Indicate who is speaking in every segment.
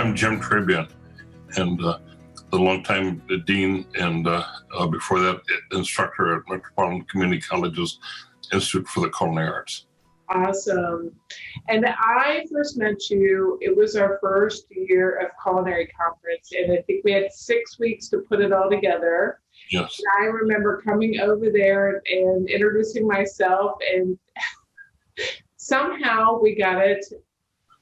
Speaker 1: I'm Jim Trebian, and the longtime dean and before that instructor at Metropolitan Community College's Institute for the Culinary Arts.
Speaker 2: Awesome. And I first met you, it was our first year of culinary conference, and I think we had 6 weeks to put it all together.
Speaker 1: Yes.
Speaker 2: And I remember coming over there and introducing myself, and somehow we got it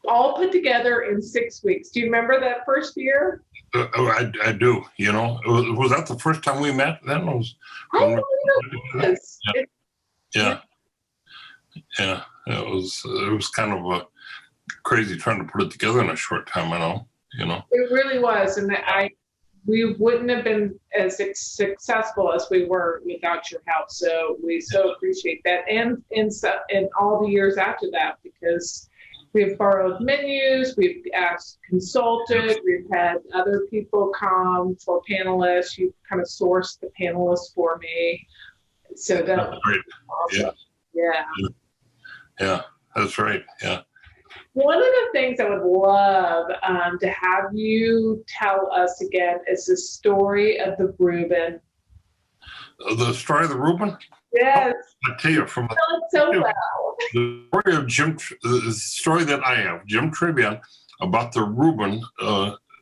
Speaker 2: all put together in 6 weeks. Do you remember that first year?
Speaker 1: I do. You know, was that the first time we met? Then was.
Speaker 2: I don't know.
Speaker 1: Yeah. It was kind of crazy trying to put it together in a short time. I know. You know.
Speaker 2: It really was, and we wouldn't have been as successful as we were without your help. So we so appreciate that, and all the years after that, because we've borrowed menus, we've consulted, we've had other people come for panelists. You kind of sourced the panelists for me. So that was
Speaker 1: great.
Speaker 2: Awesome.
Speaker 1: Yeah, that's right. Yeah.
Speaker 2: One of the things I would love to have you tell us again is the story of the Reuben.
Speaker 1: The story of the Reuben?
Speaker 2: Yes.
Speaker 1: I tell you, from
Speaker 2: tell it so well.
Speaker 1: The story of the story that I have, Jim Trebian, about the Reuben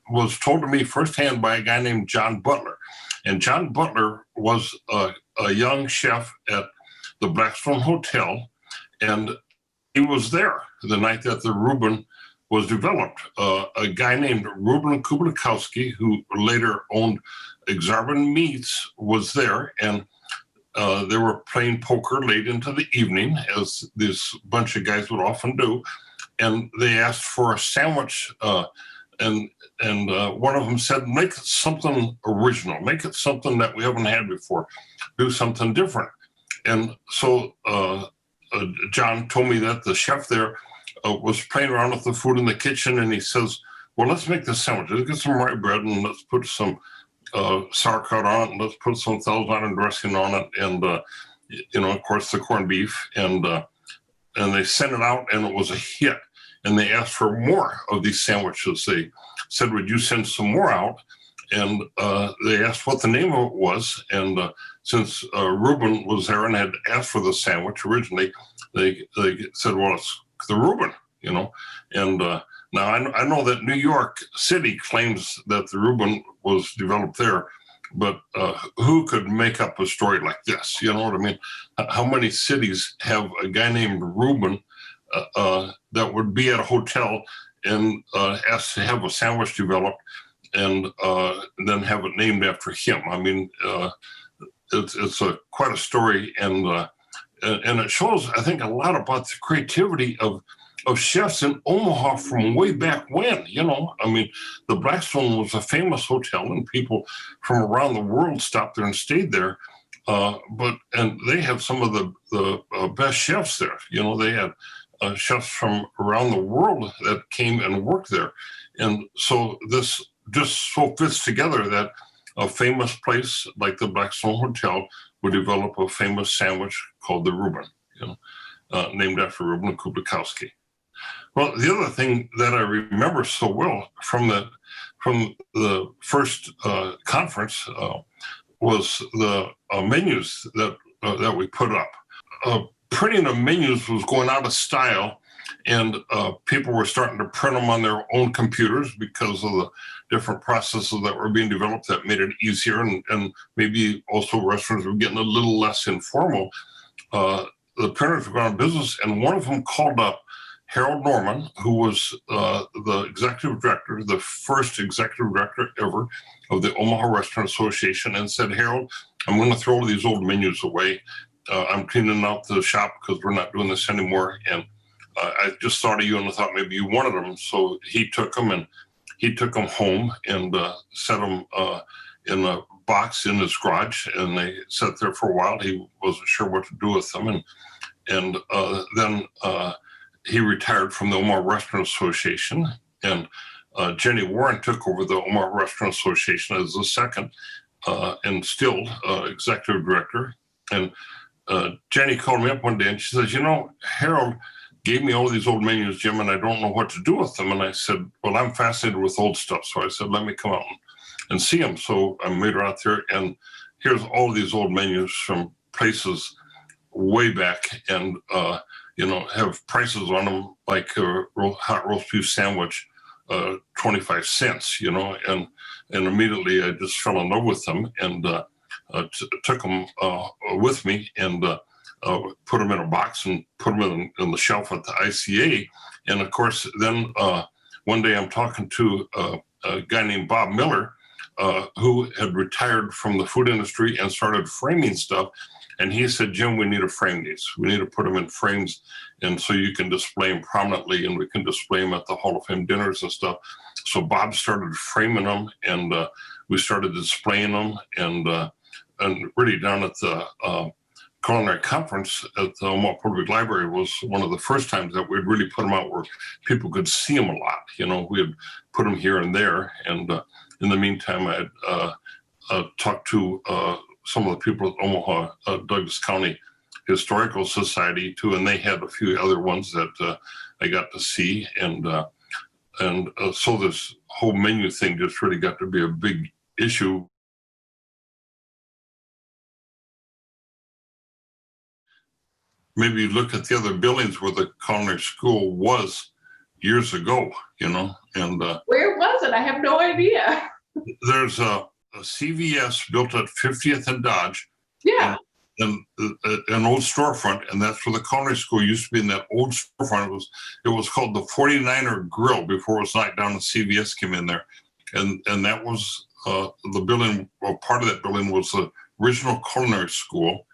Speaker 1: was told to me firsthand by a guy named John Butler. And John Butler was a young chef at the Blackstone Hotel, and he was there the night that the Reuben was developed. A guy named Reuben Kublikowski, who later owned Exarban Meats, was there, and they were playing poker late into the evening, as this bunch of guys would often do, and they asked for a sandwich, and one of them said, make it something original, make it something that we haven't had before, do something different. And so John told me that the chef there was playing around with the food in the kitchen, and he says, well, let's make this sandwich. Let's get some rye bread and let's put some sauerkraut on it, and let's put some Thalesheim dressing on it, and of course the corned beef, and they sent it out, and it was a hit. And they asked for more of these sandwiches. They said, would you send some more out? And they asked what the name of it was, and since Reuben was there and had asked for the sandwich originally, they said, well, it's the Reuben, you know. And now I know that New York City claims that the Reuben was developed there, but who could make up a story like this? You know what I mean? How many cities have a guy named Reuben that would be at a hotel and ask to have a sandwich developed and then have it named after him? I mean, it's quite a story, and it shows, I think, a lot about the creativity of chefs in Omaha from way back when. You know, I mean, the Blackstone was a famous hotel, and people from around the world stopped there and stayed there. And they had some of the best chefs there. You know, they had chefs from around the world that came and worked there, and so this just so fits together that a famous place like the Blackstone Hotel would develop a famous sandwich called the Reuben, you know, named after Reuben Kublikowski. Well, the other thing that I remember so well from the first conference was the menus that we put up. Printing of menus was going out of style, and people were starting to print them on their own computers because of the different processes that were being developed that made it easier, and maybe also restaurants were getting a little less informal. The printers were going out of business, and one of them called up Harold Norman, who was the executive director, the first executive director ever of the Omaha Restaurant Association, and said, Harold, I'm going to throw these old menus away. I'm cleaning out the shop because we're not doing this anymore. And I just thought of you and I thought maybe you wanted them. So he took them home and set them in a box in his garage, and they sat there for a while. He wasn't sure what to do with them. And then he retired from the Omaha Restaurant Association, and Jenny Warren took over the Omaha Restaurant Association as the second and still executive director. And Jenny called me up one day and she says, you know, Harold, gave me all these old menus, Jim, and I don't know what to do with them. And I said, well, I'm fascinated with old stuff. So I said, let me come out and see them. So I made her out there, and here's all these old menus from places way back, and have prices on them, like a hot roast beef sandwich, 25 cents, and immediately I just fell in love with them, and took them with me, and put them in a box and put them in the shelf at the ICA. And of course, then one day I'm talking to a guy named Bob Miller, who had retired from the food industry and started framing stuff. And he said, Jim, we need to frame these. We need to put them in frames, and so you can display them prominently, and we can display them at the Hall of Fame dinners and stuff. So Bob started framing them, and we started displaying them, and really down at the Culinary Conference at the Omaha Public Library was one of the first times that we'd really put them out where people could see them a lot. We had put them here and there, and in the meantime, I had talked to some of the people at Omaha Douglas County Historical Society too, and they had a few other ones that I got to see, and so this whole menu thing just really got to be a big issue. Maybe look at the other buildings where the culinary school was years ago, and
Speaker 2: where was it? I have no idea.
Speaker 1: There's a CVS built at 50th and Dodge.
Speaker 2: Yeah.
Speaker 1: And an old storefront, and that's where the culinary school used to be. In that old storefront, it was called the 49er Grill before it was knocked down and CVS came in there, and that was the building. Well, part of that building was the original culinary school,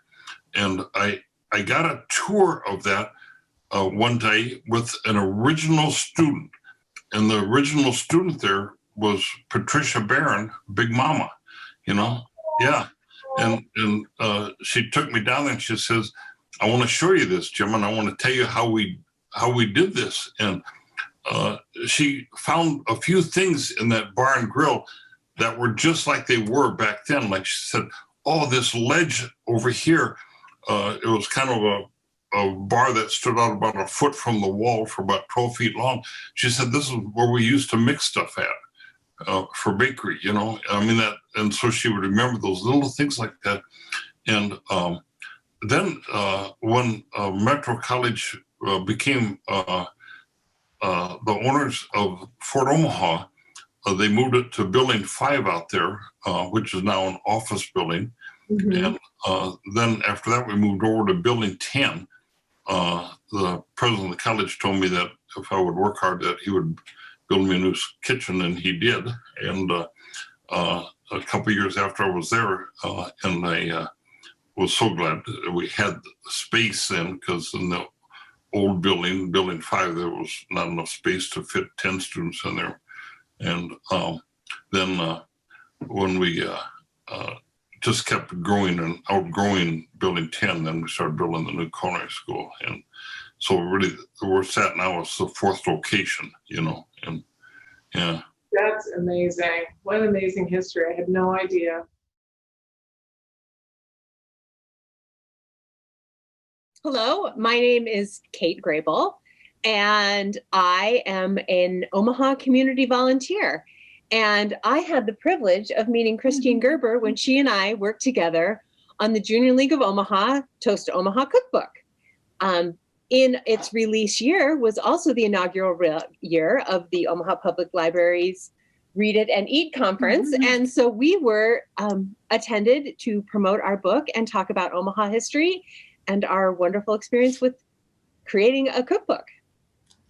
Speaker 1: and I got a tour of that one day with an original student, and the original student there was Patricia Barron, Big Mama, yeah. And she took me down there, and she says, I want to show you this, Jim, and I want to tell you how we did this. And she found a few things in that bar and grill that were just like they were back then. Like she said, oh, this ledge over here, it was kind of a bar that stood out about a foot from the wall for about 12 feet long. She said, this is where we used to mix stuff at. For bakery, and so she would remember those little things like that. And then when Metro College became the owners of Fort Omaha, they moved it to Building 5 out there, which is now an office building. Mm-hmm. And then after that, we moved over to Building 10. The president of the college told me that if I would work hard, that he would build me a new kitchen, and he did. And a couple of years after I was there, and I was so glad that we had space then, because in the old building, Building 5, there was not enough space to fit 10 students in there. And then when we just kept growing and outgrowing Building 10, then we started building the new culinary school. And so really, where it's at now is the fourth location, and yeah.
Speaker 2: That's amazing. What an amazing history. I had no idea.
Speaker 3: Hello, my name is Kate Grabill, and I am an Omaha community volunteer. And I had the privilege of meeting Kristine Gerber when she and I worked together on the Junior League of Omaha Toast to Omaha cookbook. In its release year was also the inaugural year of the Omaha Public Library's Read It and Eat conference. Mm-hmm. And so we were attended to promote our book and talk about Omaha history and our wonderful experience with creating a cookbook.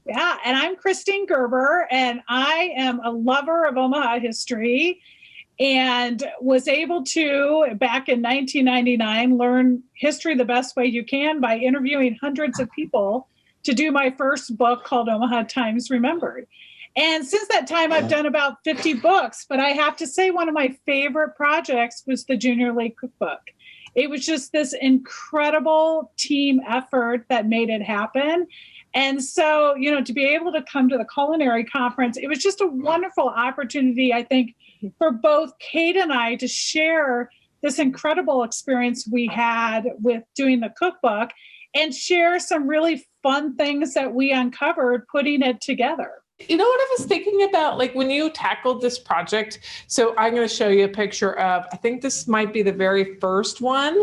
Speaker 4: Yeah, and I'm Kristine Gerber, and I am a lover of Omaha history, and was able to, back in 1999, learn history the best way you can by interviewing hundreds of people to do my first book called Omaha Times Remembered. And since that time, I've done about 50 books, but I have to say one of my favorite projects was the Junior League Cookbook. It was just this incredible team effort that made it happen. And so, to be able to come to the Culinary Conference, it was just a wonderful opportunity, I think, for both Kate and I to share this incredible experience we had with doing the cookbook. and share some really fun things that we uncovered putting it together.
Speaker 2: You know what I was thinking about, like when you tackled this project? So I'm going to show you a picture of, I think this might be the very first one.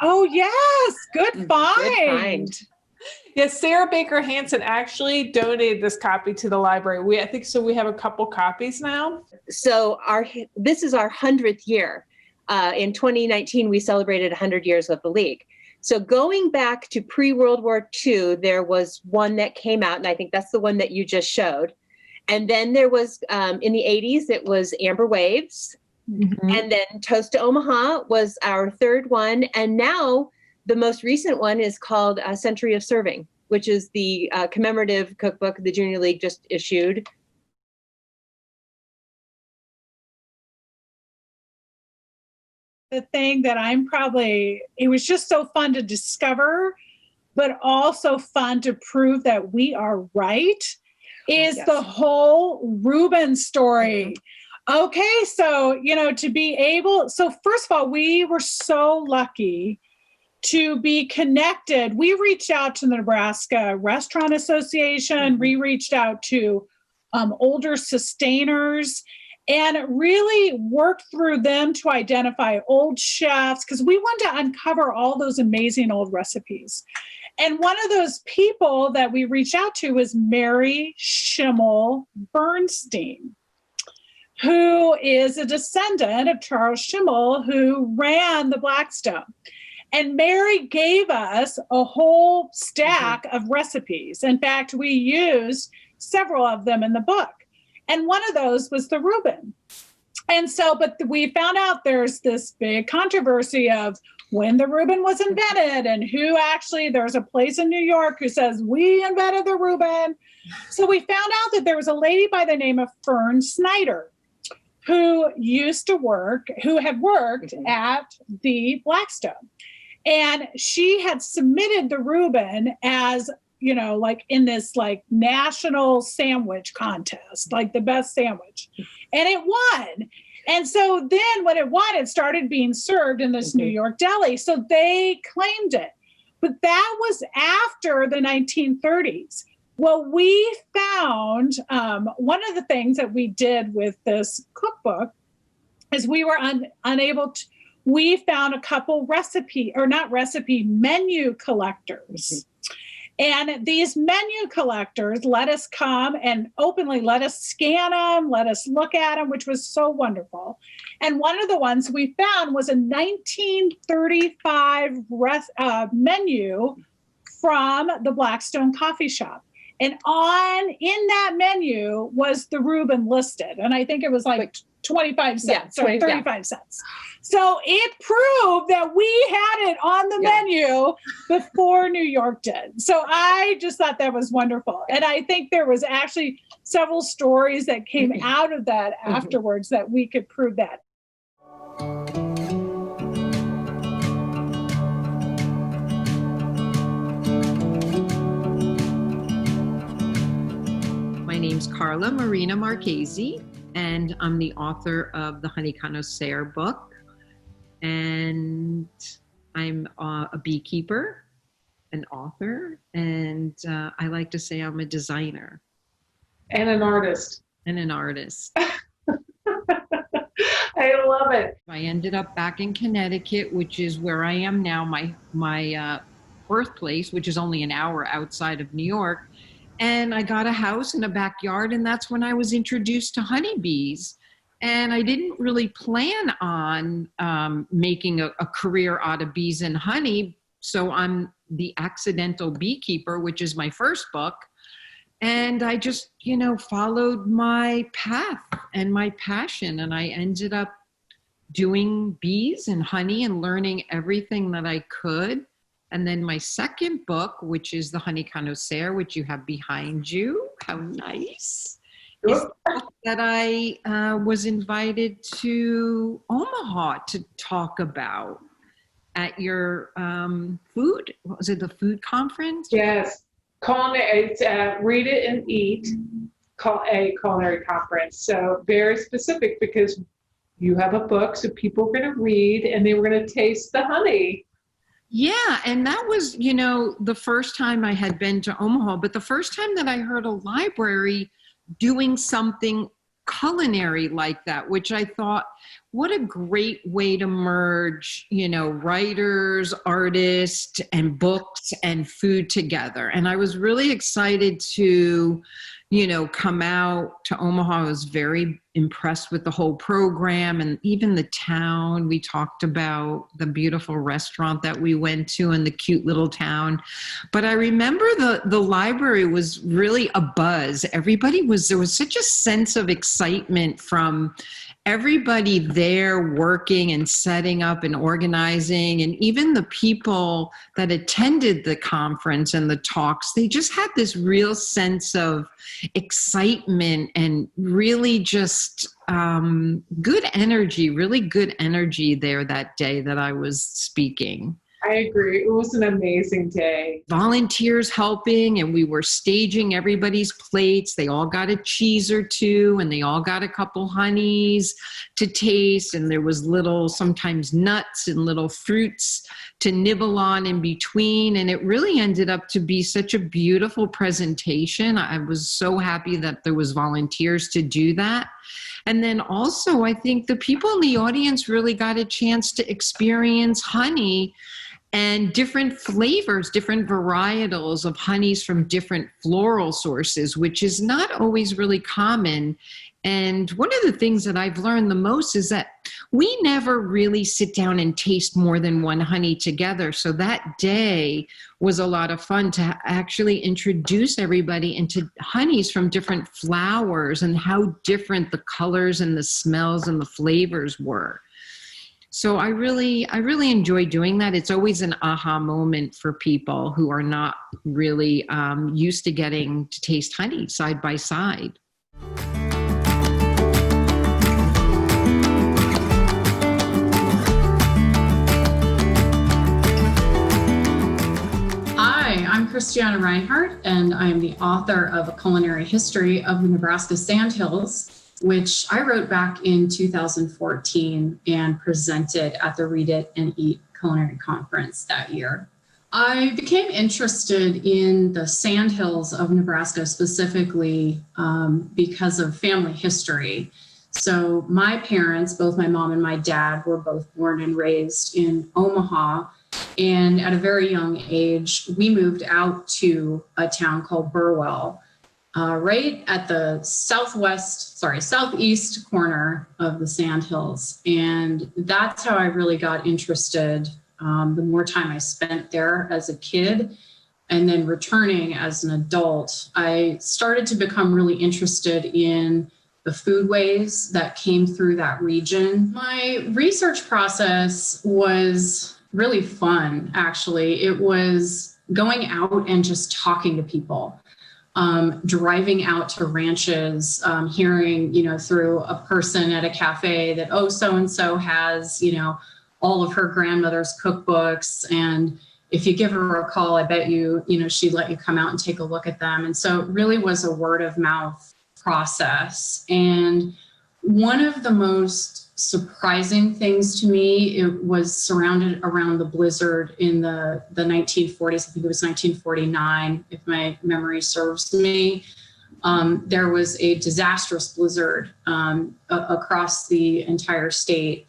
Speaker 4: Oh, yes. Good find.
Speaker 3: Good find.
Speaker 2: Yes, Sarah Baker Hansen actually donated this copy to the library. I think so. We have a couple copies now.
Speaker 3: So this is our 100th year. In 2019, we celebrated 100 years of the League. So going back to pre-World War II, there was one that came out, and I think that's the one that you just showed. And then there was, in the 80s, it was Amber Waves. Mm-hmm. And then Toast to Omaha was our third one. And now the most recent one is called Century of Serving, which is the commemorative cookbook the Junior League just issued.
Speaker 4: The thing that it was just so fun to discover, but also fun to prove that we are right, is the whole Reuben story. Okay, so, so first of all, we were so lucky to be connected. We reached out to the Nebraska Restaurant Association. Mm-hmm. We reached out to older sustainers, and really worked through them to identify old chefs, because we wanted to uncover all those amazing old recipes. And one of those people that we reached out to was Mary Schimmel Bernstein, who is a descendant of Charles Schimmel, who ran the Blackstone. And Mary gave us a whole stack of recipes. In fact, we used several of them in the book. And one of those was the Reuben. And so, but we found out there's this big controversy of when the Reuben was invented and who actually, there's a place in New York who says, we invented the Reuben. So we found out that there was a lady by the name of Fern Snyder who had worked at the Blackstone. And she had submitted the Reuben as, like in this like national sandwich contest, like the best sandwich. And it won. And so then when it won, it started being served in this New York deli. So they claimed it. But that was after the 1930s. Well, we found one of the things that we did with this cookbook is we were unable to, we found a couple menu collectors. And these menu collectors let us come and openly let us scan them, let us look at them, which was so wonderful. And one of the ones we found was a 1935 menu from the Blackstone Coffee Shop. And in that menu was the Reuben listed. And I think it was like 25 cents or 35 cents. So it proved that we had it on the menu before New York did. So I just thought that was wonderful. And I think there was actually several stories that came out of that afterwards that we could prove that.
Speaker 5: My name's Carla Marina Marchese, and I'm the author of the Honey Connoisseur book. And I'm a beekeeper, an author, and I like to say I'm a designer.
Speaker 2: And an artist.
Speaker 5: I
Speaker 2: love it.
Speaker 5: I ended up back in Connecticut, which is where I am now, my birthplace, which is only an hour outside of New York. And I got a house and a backyard, and that's when I was introduced to honeybees. And I didn't really plan on making a career out of bees and honey. So I'm the Accidental Beekeeper, which is my first book. And I just, followed my path and my passion. And I ended up doing bees and honey and learning everything that I could. And then my second book, which is the Honey Connoisseur, which you have behind you. How nice. Is the book that I was invited to Omaha to talk about at your food, was it the food conference?
Speaker 2: Yes. It's Read It and Eat, a culinary conference. So very specific, because you have a book, so people are going to read and they were going to taste the honey.
Speaker 5: Yeah, and that was, the first time I had been to Omaha, but the first time that I heard a library doing something culinary like that, which I thought, what a great way to merge, writers, artists, and books and food together. And I was really excited to, come out to Omaha. I was very impressed with the whole program and even the town. We talked about the beautiful restaurant that we went to in the cute little town. But I remember the library was really a buzz. There was such a sense of excitement from everybody there working and setting up and organizing, and even the people that attended the conference and the talks, they just had this real sense of excitement and really just good energy there that day that I was speaking.
Speaker 2: I agree. It was an amazing day.
Speaker 5: Volunteers helping, and we were staging everybody's plates. They all got a cheese or two, and they all got a couple honeys to taste. And there was sometimes nuts and little fruits to nibble on in between. And it really ended up to be such a beautiful presentation. I was so happy that there was volunteers to do that. And then also, I think the people in the audience really got a chance to experience honey and different flavors, different varietals of honeys from different floral sources, which is not always really common. And one of the things that I've learned the most is that we never really sit down and taste more than one honey together. So that day was a lot of fun to actually introduce everybody into honeys from different flowers and how different the colors and the smells and the flavors were. So I really enjoy doing that. It's always an aha moment for people who are not really used to getting to taste honey side by side.
Speaker 6: Hi, I'm Christianna Reinhardt, and I am the author of A Culinary History of the Nebraska Sandhills, which I wrote back in 2014 and presented at the Read It and Eat Culinary Conference that year. I became interested in the Sandhills of Nebraska specifically because of family history. So my parents, both my mom and my dad, were both born and raised in Omaha. And at a very young age, we moved out to a town called Burwell, right at the southeast corner of the Sandhills. And that's how I really got interested. The more time I spent there as a kid and then returning as an adult, I started to become really interested in the foodways that came through that region. My research process was really fun, actually. It was going out and just talking to people. Driving out to ranches, hearing, through a person at a cafe that, so-and-so has, all of her grandmother's cookbooks. And if you give her a call, I bet you, she'd let you come out and take a look at them. And so it really was a word of mouth process. And one of the most surprising things to me, it was surrounded around the blizzard in the 1940s. I think it was 1949, if my memory serves me. There was a disastrous blizzard across the entire state.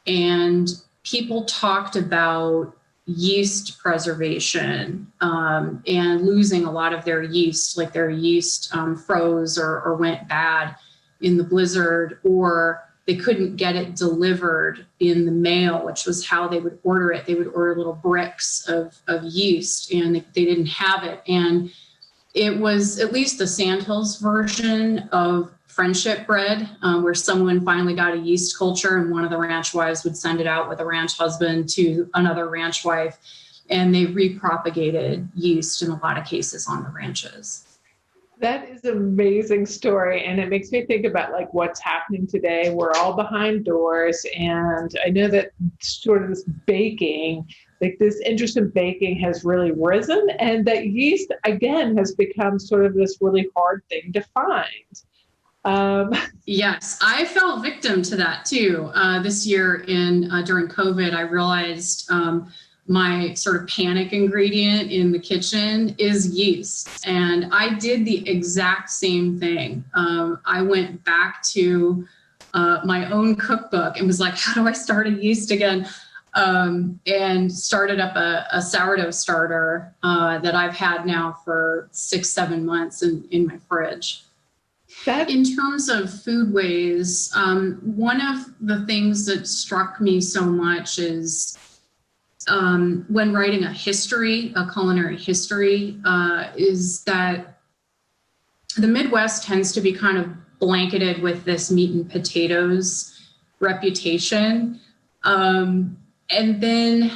Speaker 6: And people talked about yeast preservation and losing a lot of their yeast, like their yeast froze or went bad in the blizzard, or they couldn't get it delivered in the mail, which was how they would order it. They would order little bricks of yeast, and they didn't have it. And it was at least the Sandhills version of friendship bread, where someone finally got a yeast culture, and one of the ranch wives would send it out with a ranch husband to another ranch wife, and they repropagated yeast in a lot of cases on the ranches.
Speaker 2: That is an amazing story. And it makes me think about like what's happening today. We're all behind doors. And I know that sort of this baking, like this interest in baking has really risen, and that yeast again has become sort of this really hard thing to find.
Speaker 6: Yes, I fell victim to that too. This year during COVID, I realized my sort of panic ingredient in the kitchen is yeast. And I did the exact same thing. I went back to my own cookbook and was like, how do I start a yeast again? And started up a sourdough starter that I've had now for 6-7 months in my fridge. In terms of foodways, one of the things that struck me so much is when writing a culinary history, is that the Midwest tends to be kind of blanketed with this meat and potatoes reputation. And then,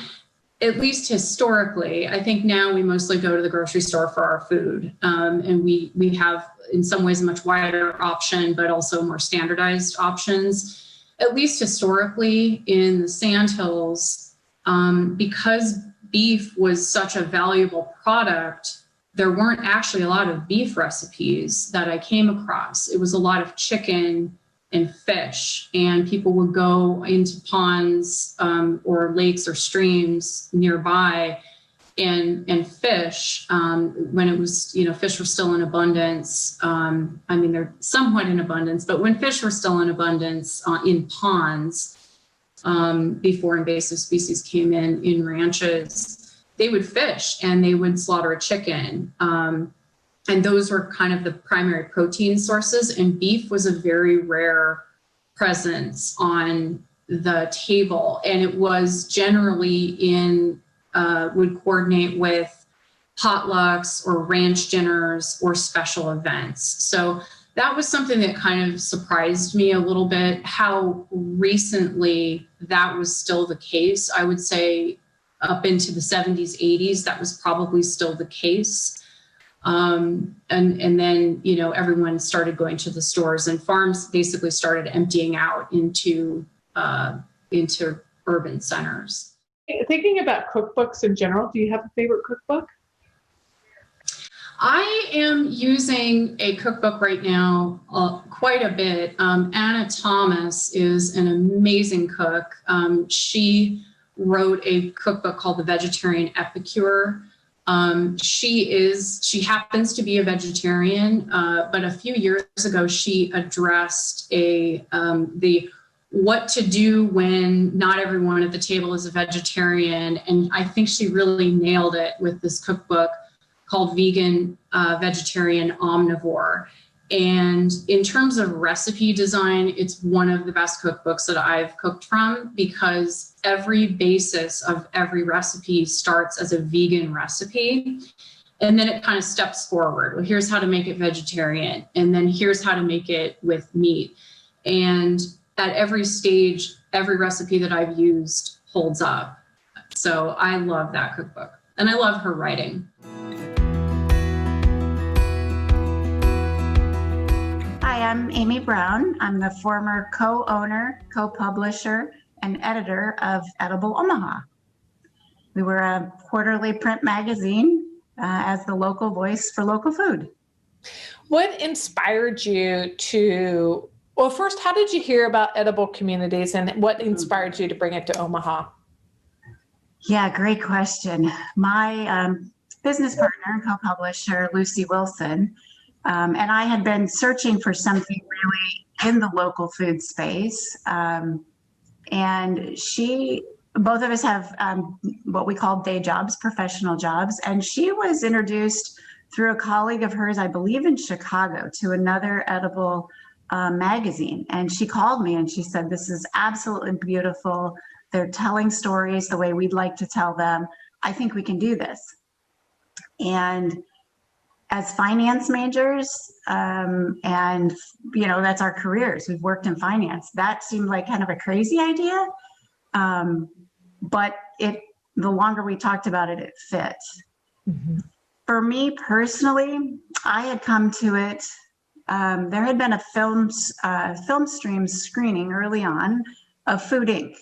Speaker 6: at least historically, I think now we mostly go to the grocery store for our food. And we have, in some ways, a much wider option, but also more standardized options. At least historically in the Sandhills, because beef was such a valuable product, there weren't actually a lot of beef recipes that I came across. It was a lot of chicken and fish, and people would go into ponds or lakes or streams nearby and fish when it was, fish were still in abundance. I mean, they're somewhat in abundance, but when fish were still in abundance in ponds, before invasive species came in ranches, they would fish and they would slaughter a chicken. And those were kind of the primary protein sources. And beef was a very rare presence on the table. And it was generally would coordinate with potlucks or ranch dinners or special events. So that was something that kind of surprised me a little bit, how recently that was still the case. I would say up into the 70s, 80s, that was probably still the case. And then, everyone started going to the stores, and farms basically started emptying out into urban centers.
Speaker 2: Thinking about cookbooks in general, do you have a favorite cookbook?
Speaker 6: I am using a cookbook right now quite a bit. Anna Thomas is an amazing cook. She wrote a cookbook called The Vegetarian Epicure. She happens to be a vegetarian, but a few years ago, she addressed the what to do when not everyone at the table is a vegetarian. And I think she really nailed it with this cookbook called Vegan Vegetarian Omnivore. And in terms of recipe design, it's one of the best cookbooks that I've cooked from, because every basis of every recipe starts as a vegan recipe. And then it kind of steps forward. Well, here's how to make it vegetarian. And then here's how to make it with meat. And at every stage, every recipe that I've used holds up. So I love that cookbook. And I love her writing.
Speaker 7: Hi, I'm Amy Brown. I'm the former co-owner, co-publisher, and editor of Edible Omaha. We were a quarterly print magazine as the local voice for local food.
Speaker 2: What inspired you to, well, first, how did you hear about Edible Communities, and what inspired you to bring it to Omaha?
Speaker 7: Yeah, great question. My business partner and co-publisher, Lucy Wilson, and I had been searching for something really in the local food space. And both of us have what we call day jobs, professional jobs. And she was introduced through a colleague of hers, I believe in Chicago, to another edible magazine. And she called me and she said, this is absolutely beautiful. They're telling stories the way we'd like to tell them. I think we can do this. And as finance majors, and that's our careers. We've worked in finance. That seemed like kind of a crazy idea, but the longer we talked about it, it fit. Mm-hmm. For me personally, I had come to it. There had been a film stream screening early on of Food Inc.,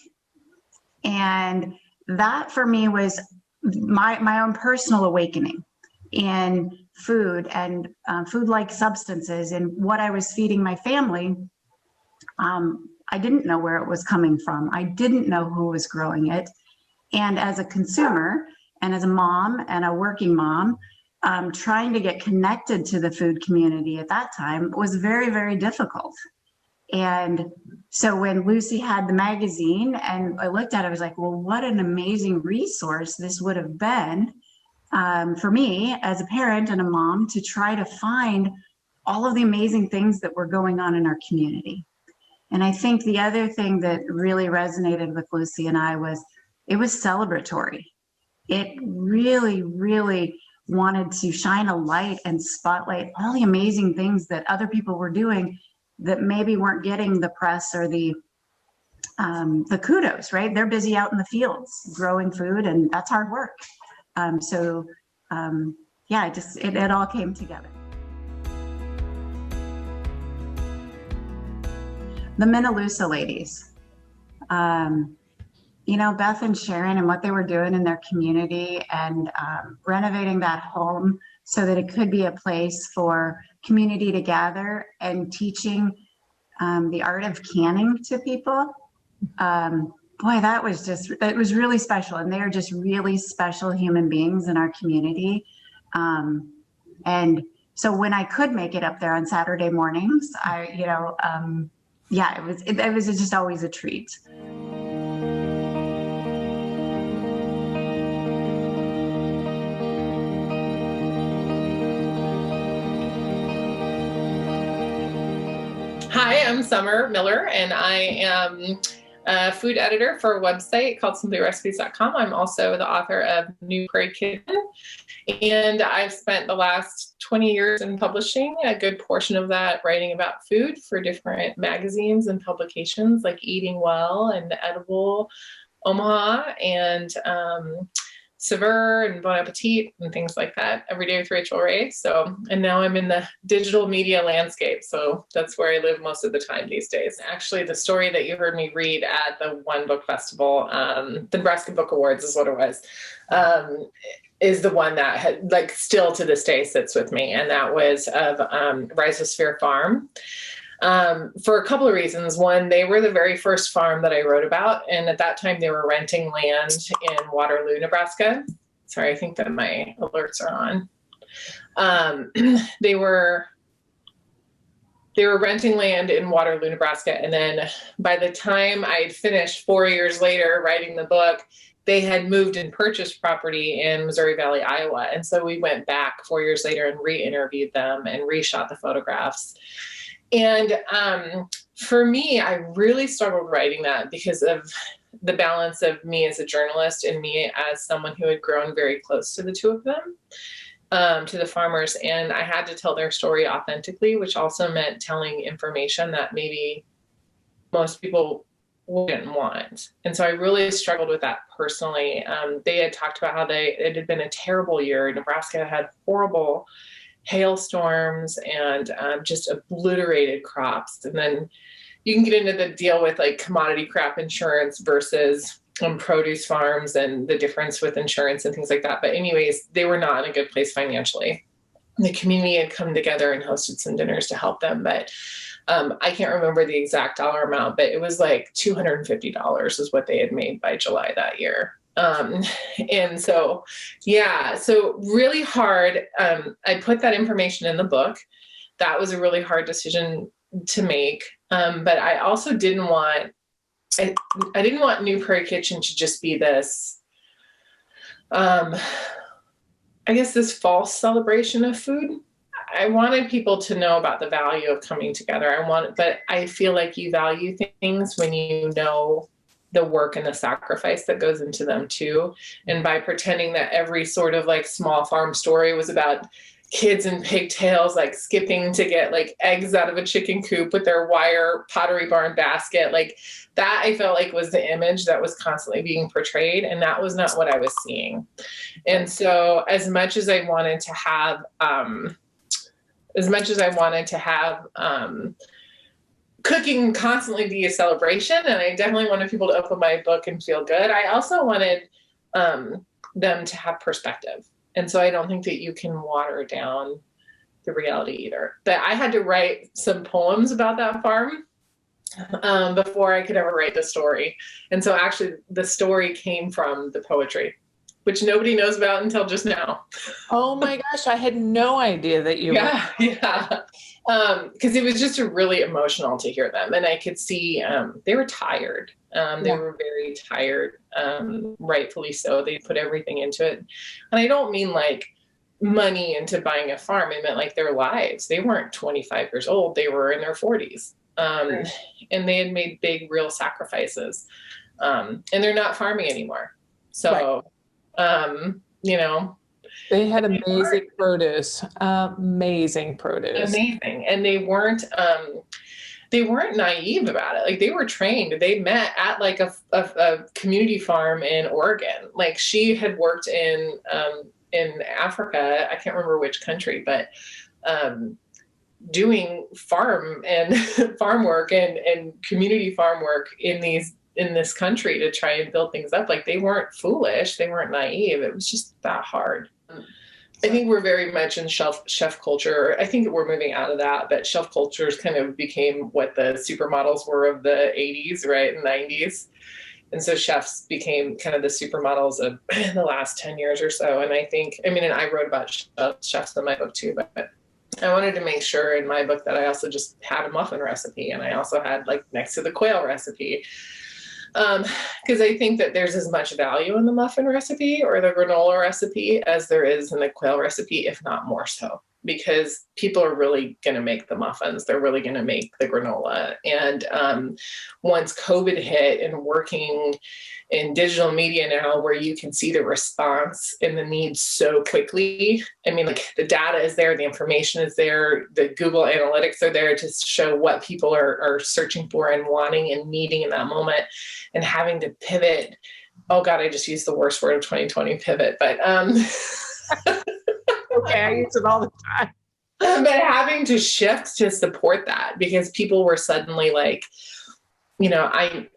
Speaker 7: and that for me was my own personal awakening in food and food-like substances and what I was feeding my family. I didn't know where it was coming from. I didn't know who was growing it. And as a consumer and as a mom and a working mom, trying to get connected to the food community at that time was very, very difficult. And so when Lucy had the magazine and I looked at it, I was like, well, what an amazing resource this would have been for me as a parent and a mom to try to find all of the amazing things that were going on in our community. And I think the other thing that really resonated with Lucy and I was it was celebratory. It really, really wanted to shine a light and spotlight all the amazing things that other people were doing that maybe weren't getting the press or the kudos, right? They're busy out in the fields growing food, and that's hard work. It all came together. The Minnelusa ladies, Beth and Sharon and what they were doing in their community and renovating that home so that it could be a place for community to gather and teaching the art of canning to people. It was really special. And they're just really special human beings in our community. And so when I could make it up there on Saturday mornings, it was just always a treat.
Speaker 8: Hi, I'm Summer Miller, and I am a food editor for a website called simplyrecipes.com. I'm also the author of New Prairie Kitchen, and I've spent the last 20 years in publishing, a good portion of that writing about food for different magazines and publications like Eating Well and The Edible, Omaha, and Saveur and Bon Appetit and things like that, Every Day with Rachel Ray. And now I'm in the digital media landscape. So that's where I live most of the time these days. Actually, the story that you heard me read at the One Book Festival, the Nebraska Book Awards is what it was, is the one that had, still to this day sits with me. And that was of Rhizosphere Farm. For a couple of reasons. One, they were the very first farm that I wrote about. And at that time they were renting land in Waterloo, Nebraska. Sorry, I think that my alerts are on. They were renting land in Waterloo, Nebraska. And then by the time I'd finished 4 years later writing the book, they had moved and purchased property in Missouri Valley, Iowa. And so we went back 4 years later and re-interviewed them and reshot the photographs. And for me, I really struggled writing that because of the balance of me as a journalist and me as someone who had grown very close to the two of them, to the farmers. And I had to tell their story authentically, which also meant telling information that maybe most people wouldn't want. And so I really struggled with that personally. They had talked about how it had been a terrible year. Nebraska had horrible hailstorms and just obliterated crops. And then you can get into the deal with commodity crop insurance versus produce farms and the difference with insurance and things like that. But anyways, they were not in a good place financially. The community had come together and hosted some dinners to help them. But I can't remember the exact dollar amount, but it was $250 is what they had made by July that year. And so, so really hard. I put that information in the book. That was a really hard decision to make. But I also didn't want New Prairie Kitchen to just be this, this false celebration of food. I wanted people to know about the value of coming together. But I feel like you value things when you know the work and the sacrifice that goes into them too. And by pretending that every sort of small farm story was about kids in pigtails, skipping to get eggs out of a chicken coop with their wire Pottery Barn basket, that I felt was the image that was constantly being portrayed. And that was not what I was seeing. And so as much as I wanted to have, cooking constantly be a celebration, and I definitely wanted people to open my book and feel good, I also wanted them to have perspective. And so I don't think that you can water down the reality either. But I had to write some poems about that farm before I could ever write the story. And so actually the story came from the poetry, which nobody knows about until just now.
Speaker 9: Oh my gosh, I had no idea that you
Speaker 8: Yeah. Because it was just really emotional to hear them. And I could see they were tired. They were very tired, rightfully so. They put everything into it. And I don't mean like money into buying a farm. I meant like their lives. They weren't 25 years old. They were in their 40s. And they had made big, real sacrifices. And they're not farming anymore. So, you know,
Speaker 9: they had amazing produce, amazing produce.
Speaker 8: Amazing. And they weren't naive about it. Like they were trained. They met at like a community farm in Oregon. Like she had worked in Africa. I can't remember which country, but, doing farm and farm work and community farm work in this country to try and build things up. Like they weren't foolish. They weren't naive. It was just that hard. I think we're very much in chef culture. I think we're moving out of that, but chef cultures kind of became what the supermodels were of the 80s, right? And 90s. And so chefs became kind of the supermodels of the last 10 years or so. And I think, and I wrote about chefs in my book too, but I wanted to make sure in my book that I also just had a muffin recipe, and I also had like next to the quail recipe. Because I think that there's as much value in the muffin recipe or the granola recipe as there is in the quail recipe, if not more so, because people are really going to make the muffins. They're really going to make the granola. And once COVID hit and working in digital media now, where you can see the response and the needs so quickly. Like the data is there, the information is there, the Google Analytics are there to show what people are searching for and wanting and needing in that moment, and having to pivot. Oh God, I just used the worst word of 2020, pivot, but
Speaker 9: okay, I use it all the time.
Speaker 8: But having to shift to support that, because people were suddenly like,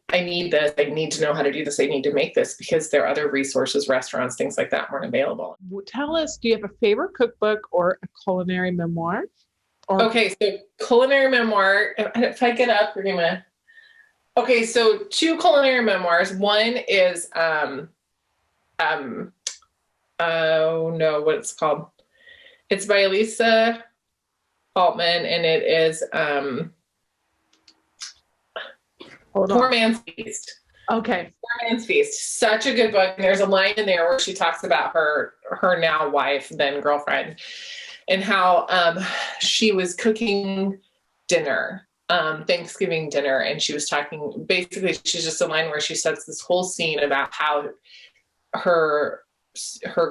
Speaker 8: I need this. I need to know how to do this. I need to make this, because there are other resources, restaurants, things like that weren't available.
Speaker 9: Tell us, do you have a favorite cookbook or a culinary memoir?
Speaker 8: Okay, so culinary memoir. If I get up, you're gonna. Okay, so 2 culinary memoirs. One is oh no, what it's called. It's by Elisa Altman, and it is Poor Man's Feast.
Speaker 9: Okay.
Speaker 8: Poor Man's Feast. Such a good book. And there's a line in there where she talks about her now wife, then girlfriend, and how she was cooking dinner, Thanksgiving dinner. And she was talking, basically, she's just a line where she sets this whole scene about how her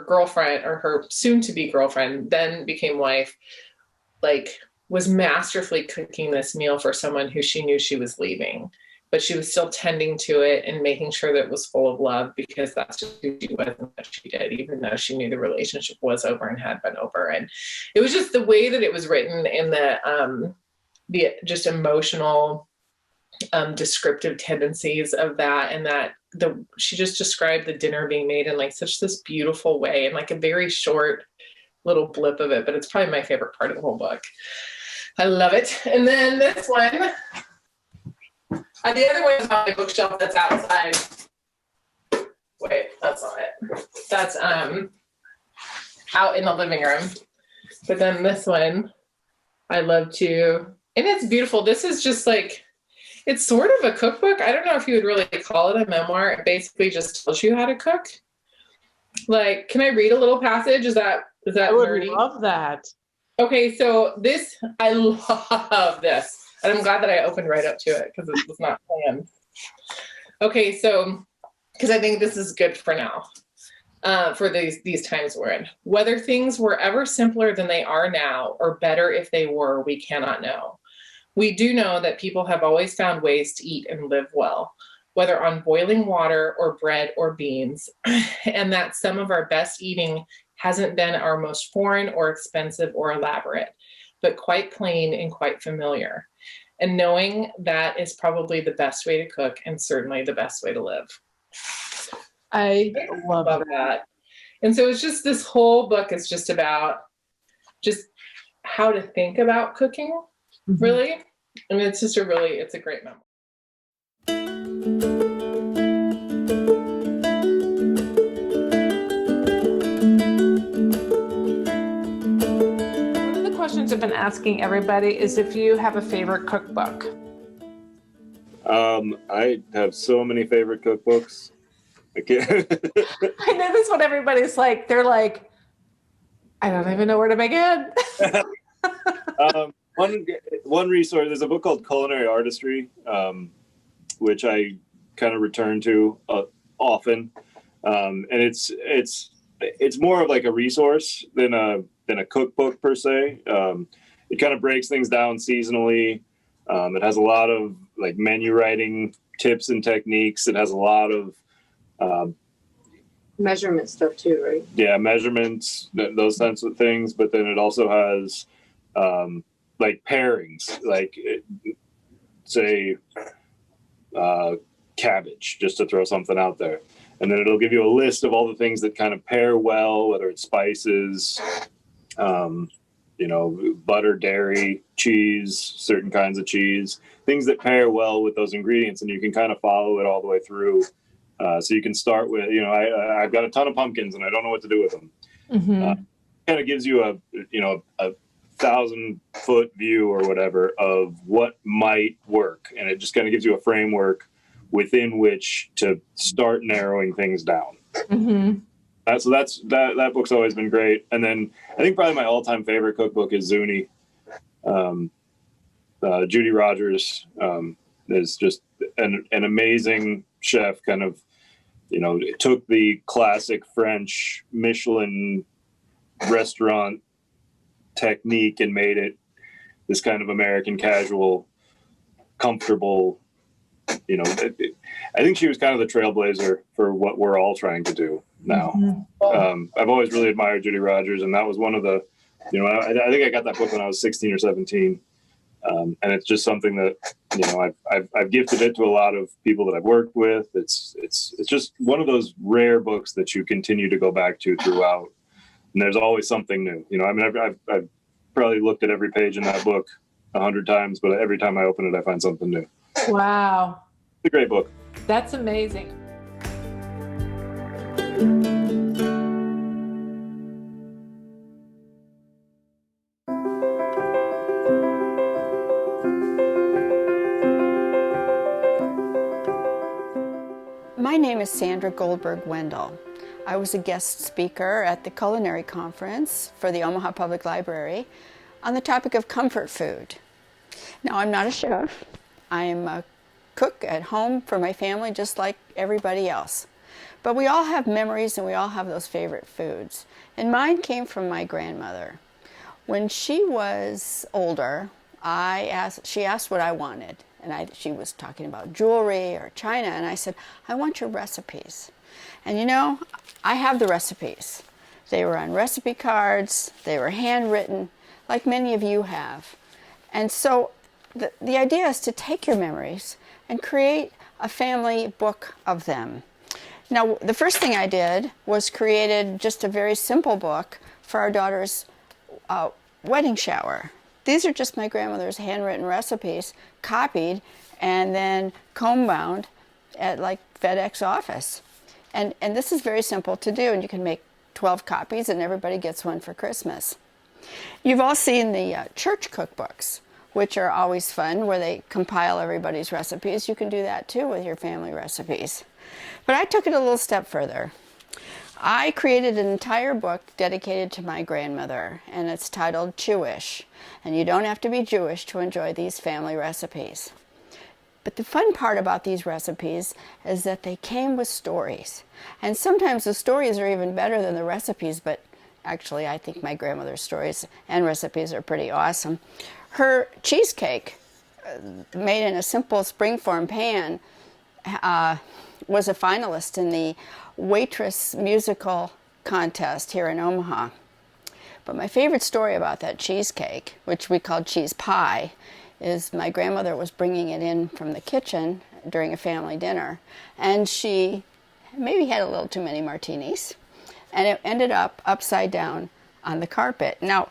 Speaker 8: girlfriend, or her soon-to-be girlfriend, then became wife, like was masterfully cooking this meal for someone who she knew she was leaving, but she was still tending to it and making sure that it was full of love, because that's just who she was and what she did, even though she knew the relationship was over and had been over. And it was just the way that it was written, and the just emotional, descriptive tendencies of that, and that she just described the dinner being made in like such this beautiful way, and like a very short little blip of it, but it's probably my favorite part of the whole book. I love it. And then this one, the other one is on my bookshelf that's outside. Wait, that's not it. That's out in the living room. But then this one, I love to, and it's beautiful. This is just like, it's sort of a cookbook. I don't know if you would really call it a memoir. It basically just tells you how to cook. Like, can I read a little passage? Is that
Speaker 9: I would
Speaker 8: nerdy?
Speaker 9: love that.
Speaker 8: Okay, so this, I love this. And I'm glad that I opened right up to it, because it was not planned. Okay, so, because I think this is good for now, for these times we're in. Whether things were ever simpler than they are now, or better if they were, we cannot know. We do know that people have always found ways to eat and live well, whether on boiling water or bread or beans, and that some of our best eating hasn't been our most foreign or expensive or elaborate, but quite plain and quite familiar. And knowing that is probably the best way to cook, and certainly the best way to live.
Speaker 9: I love
Speaker 8: that. And so it's just, this whole book is just about just how to think about cooking, really. And it's just it's a great memoir.
Speaker 2: One of the questions I've been asking everybody is if you have a favorite cookbook.
Speaker 10: I have so many favorite cookbooks. I can't.
Speaker 2: I know that's what everybody's like. They're like, I don't even know where to begin.
Speaker 10: One resource, there's a book called Culinary Artistry, which I kind of return to often, and it's more of like a resource than a cookbook per se. It kind of breaks things down seasonally. It has a lot of like menu writing tips and techniques. It has a lot of
Speaker 11: measurement stuff too, right?
Speaker 10: Yeah, measurements, those kinds of things. But then it also has like pairings, like say cabbage, just to throw something out there. And then it'll give you a list of all the things that kind of pair well, whether it's spices, butter, dairy, cheese, certain kinds of cheese, things that pair well with those ingredients. And you can kind of follow it all the way through. So you can start with, I've got a ton of pumpkins and I don't know what to do with them.
Speaker 2: Mm-hmm.
Speaker 10: Kind of gives you a 1,000-foot view or whatever of what might work. And it just kind of gives you a framework within which to start narrowing things down.
Speaker 2: Mm-hmm.
Speaker 10: So that book's always been great. And then I think probably my all-time favorite cookbook is Zuni. Judy Rogers is just an amazing chef, kind of, took the classic French Michelin restaurant technique and made it this kind of American casual, comfortable, I think she was kind of the trailblazer for what we're all trying to do now. Mm-hmm. I've always really admired Judy Rogers, and that was one of the, I think I got that book when I was 16 or 17. And it's just something that, I've gifted it to a lot of people that I've worked with. It's just one of those rare books that you continue to go back to throughout. And there's always something new. I've probably looked at every page in that book 100 times, but every time I open it, I find something new.
Speaker 2: Wow.
Speaker 10: It's a great book.
Speaker 2: That's amazing.
Speaker 11: My name is Sandra Goldberg-Wendell. I was a guest speaker at the Culinary Conference for the Omaha Public Library on the topic of comfort food. Now, I'm not a chef. I am a cook at home for my family, just like everybody else. But we all have memories and we all have those favorite foods. And mine came from my grandmother. When she was older, she asked what I wanted. And she was talking about jewelry or china, and I said, I want your recipes. And I have the recipes. They were on recipe cards, they were handwritten, like many of you have. And so the idea is to take your memories and create a family book of them. Now, the first thing I did was created just a very simple book for our daughter's wedding shower. These are just my grandmother's handwritten recipes, copied and then comb bound at like FedEx office. And this is very simple to do, and you can make 12 copies and everybody gets one for Christmas. You've all seen the church cookbooks, which are always fun, where they compile everybody's recipes. You can do that too with your family recipes. But I took it a little step further. I created an entire book dedicated to my grandmother, and it's titled Jewish. And you don't have to be Jewish to enjoy these family recipes. But the fun part about these recipes is that they came with stories. And sometimes the stories are even better than the recipes, but actually I think my grandmother's stories and recipes are pretty awesome. Her cheesecake, made in a simple springform pan, was a finalist in the Waitress musical contest here in Omaha. But my favorite story about that cheesecake, which we called cheese pie, is my grandmother was bringing it in from the kitchen during a family dinner, and she maybe had a little too many martinis, and it ended up upside down on the carpet. Now,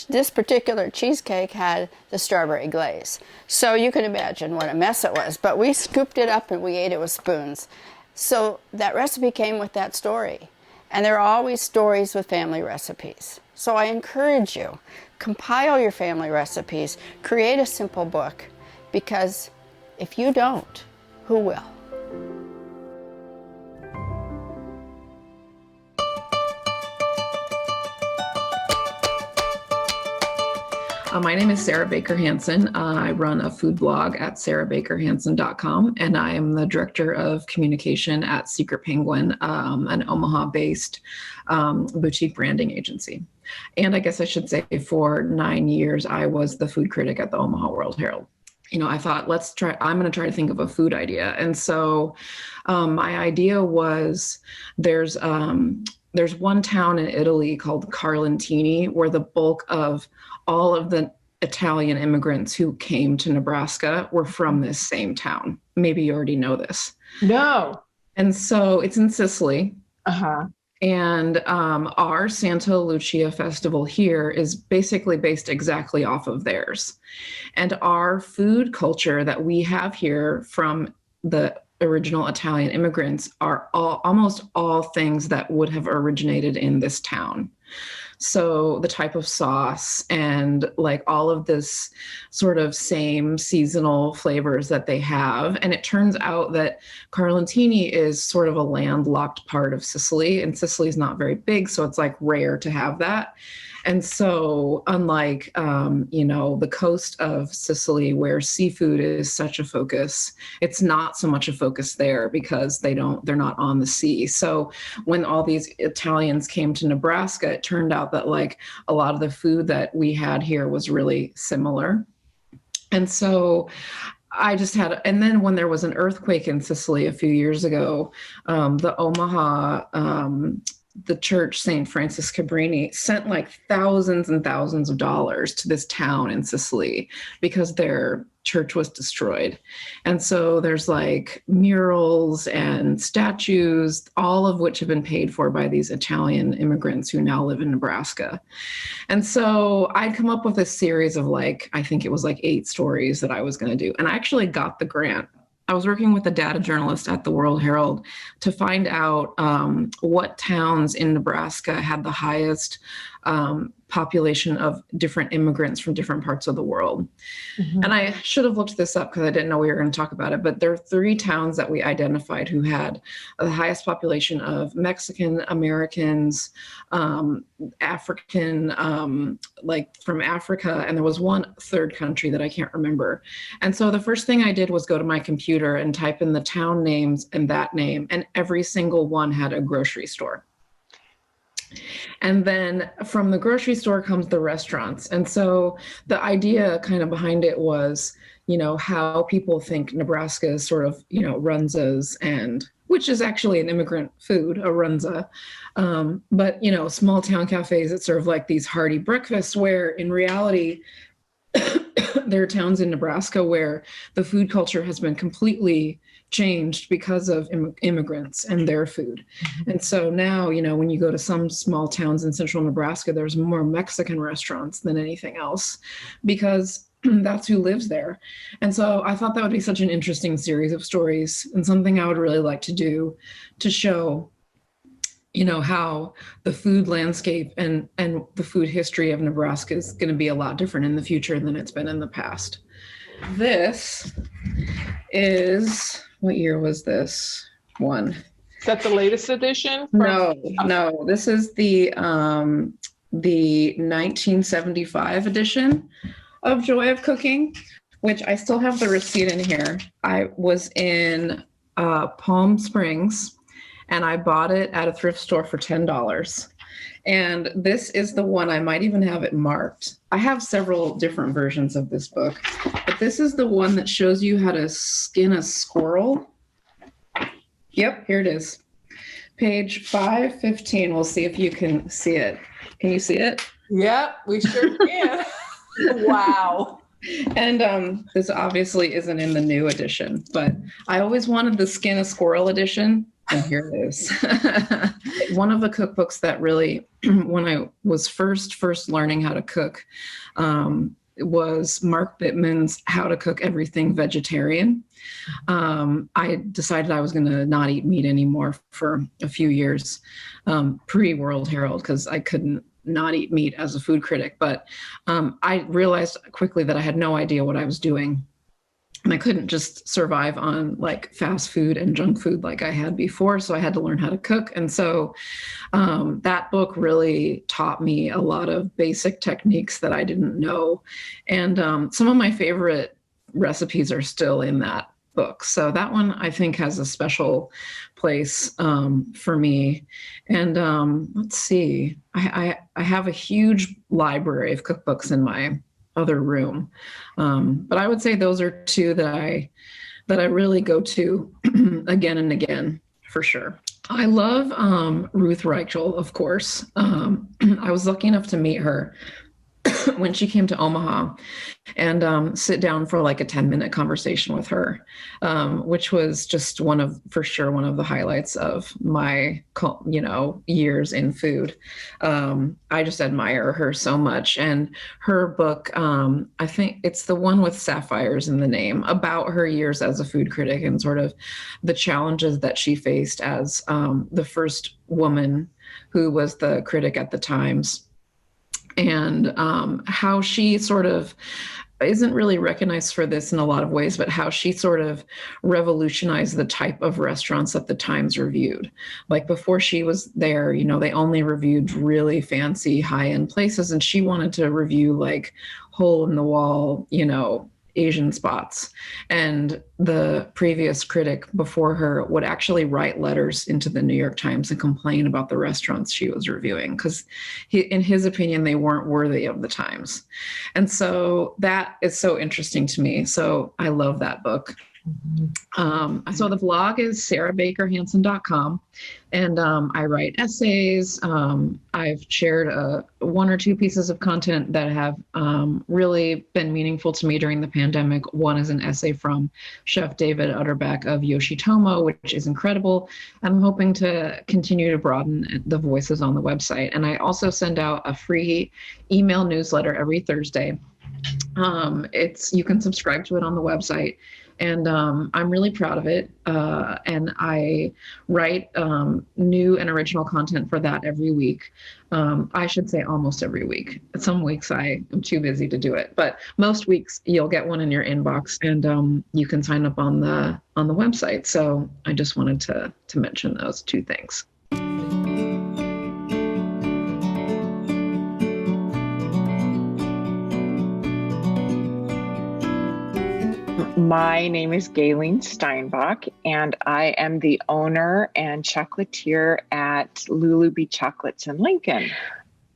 Speaker 11: This particular cheesecake had the strawberry glaze. So you can imagine what a mess it was. But we scooped it up and we ate it with spoons. So that recipe came with that story. And there are always stories with family recipes. So I encourage you, compile your family recipes, create a simple book, because if you don't, who will?
Speaker 12: My name is Sarah Baker Hansen. I run a food blog at sarahbakerhansen.com, and I am the director of communication at Secret Penguin, an Omaha-based boutique branding agency. And I guess I should say for 9 years, I was the food critic at the Omaha World Herald. You know, I thought, I'm going to try to think of a food idea. And so my idea was there's one town in Italy called Carlentini where the bulk of all of the Italian immigrants who came to Nebraska were from this same town. Maybe you already know this.
Speaker 9: No.
Speaker 12: And so it's in Sicily.
Speaker 9: Uh-huh.
Speaker 12: And our Santa Lucia festival here is basically based exactly off of theirs. And our food culture that we have here from the original Italian immigrants are almost all things that would have originated in this town. So the type of sauce and like all of this sort of same seasonal flavors that they have. And it turns out that Carlentini is sort of a landlocked part of Sicily, and Sicily is not very big. So it's like rare to have that. And so unlike, the coast of Sicily where seafood is such a focus, it's not so much a focus there because they're not on the sea. So when all these Italians came to Nebraska, it turned out that like a lot of the food that we had here was really similar. And so and then when there was an earthquake in Sicily a few years ago, the Omaha, the church, St. Francis Cabrini, sent like thousands and thousands of dollars to this town in Sicily because their church was destroyed. And so there's like murals and statues, all of which have been paid for by these Italian immigrants who now live in Nebraska. And so I'd come up with a series of I think it was 8 stories that I was going to do. And I actually got the grant. I was working with a data journalist at the World Herald to find out what towns in Nebraska had the highest population of different immigrants from different parts of the world. Mm-hmm. And I should have looked this up because I didn't know we were going to talk about it, but there are 3 towns that we identified who had the highest population of Mexican Americans, African, from Africa, and there was one third country that I can't remember. And so the first thing I did was go to my computer and type in the town names and that name, and every single one had a grocery store. And then from the grocery store comes the restaurants. And so the idea kind of behind it was, how people think Nebraska is sort of, runzas, and which is actually an immigrant food, a runza. But, small town cafes that serve like these hearty breakfasts where in reality, there are towns in Nebraska where the food culture has been completely changed because of immigrants and their food. Mm-hmm. And so now, when you go to some small towns in central Nebraska, there's more Mexican restaurants than anything else because that's who lives there. And so I thought that would be such an interesting series of stories and something I would really like to do to show how the food landscape and the food history of Nebraska is going to be a lot different in the future than it's been in the past. This is, what year was this one?
Speaker 9: Is that the latest edition?
Speaker 12: No. This is the 1975 edition of Joy of Cooking, which I still have the receipt in here. I was in Palm Springs, and I bought it at a thrift store for $10. And this is the one, I might even have it marked. I have several different versions of this book, but this is the one that shows you how to skin a squirrel. Yep, here it is. Page 515. We'll see if you can see it. Can you see it?
Speaker 9: Yep, we sure can. Wow.
Speaker 12: And this obviously isn't in the new edition, but I always wanted the skin a squirrel edition. And here it is. one of the cookbooks that really, when I was first learning how to cook, was Mark Bittman's How to Cook Everything Vegetarian. I decided I was going to not eat meat anymore for a few years, pre-World Herald, because I couldn't not eat meat as a food critic. But I realized quickly that I had no idea what I was doing. And I couldn't just survive on like fast food and junk food like I had before. So I had to learn how to cook. And so that book really taught me a lot of basic techniques that I didn't know. And some of my favorite recipes are still in that book. So that one I think has a special place for me. And let's see, I have a huge library of cookbooks in my other room. But I would say those are two that I really go to again and again, for sure. I love Ruth Reichel, of course. I was lucky enough to meet her when she came to Omaha and sit down for like a 10-minute conversation with her, which was just for sure one of the highlights of my, years in food. I just admire her so much. And her book, I think it's the one with sapphires in the name, about her years as a food critic and sort of the challenges that she faced as the first woman who was the critic at the Times. And how she sort of isn't really recognized for this in a lot of ways, but how she sort of revolutionized the type of restaurants that the Times reviewed. Like before she was there, they only reviewed really fancy high-end places, and she wanted to review like hole-in-the-wall, Asian spots. And the previous critic before her would actually write letters into the New York Times and complain about the restaurants she was reviewing because in his opinion, they weren't worthy of the Times. And so that is so interesting to me. So I love that book. So the blog is sarahbakerhansen.com, and I write essays. I've shared one or two pieces of content that have really been meaningful to me during the pandemic. One is an essay from Chef David Utterback of Yoshitomo, which is incredible. I'm hoping to continue to broaden the voices on the website. And I also send out a free email newsletter every Thursday. You can subscribe to it on the website. And I'm really proud of it. And I write new and original content for that every week. I should say almost every week. Some weeks I am too busy to do it, but most weeks you'll get one in your inbox, and you can sign up on the website. So I just wanted to mention those two things.
Speaker 13: My name is Gaylene Steinbach, and I am the owner and chocolatier at Lulubee Chocolates in Lincoln.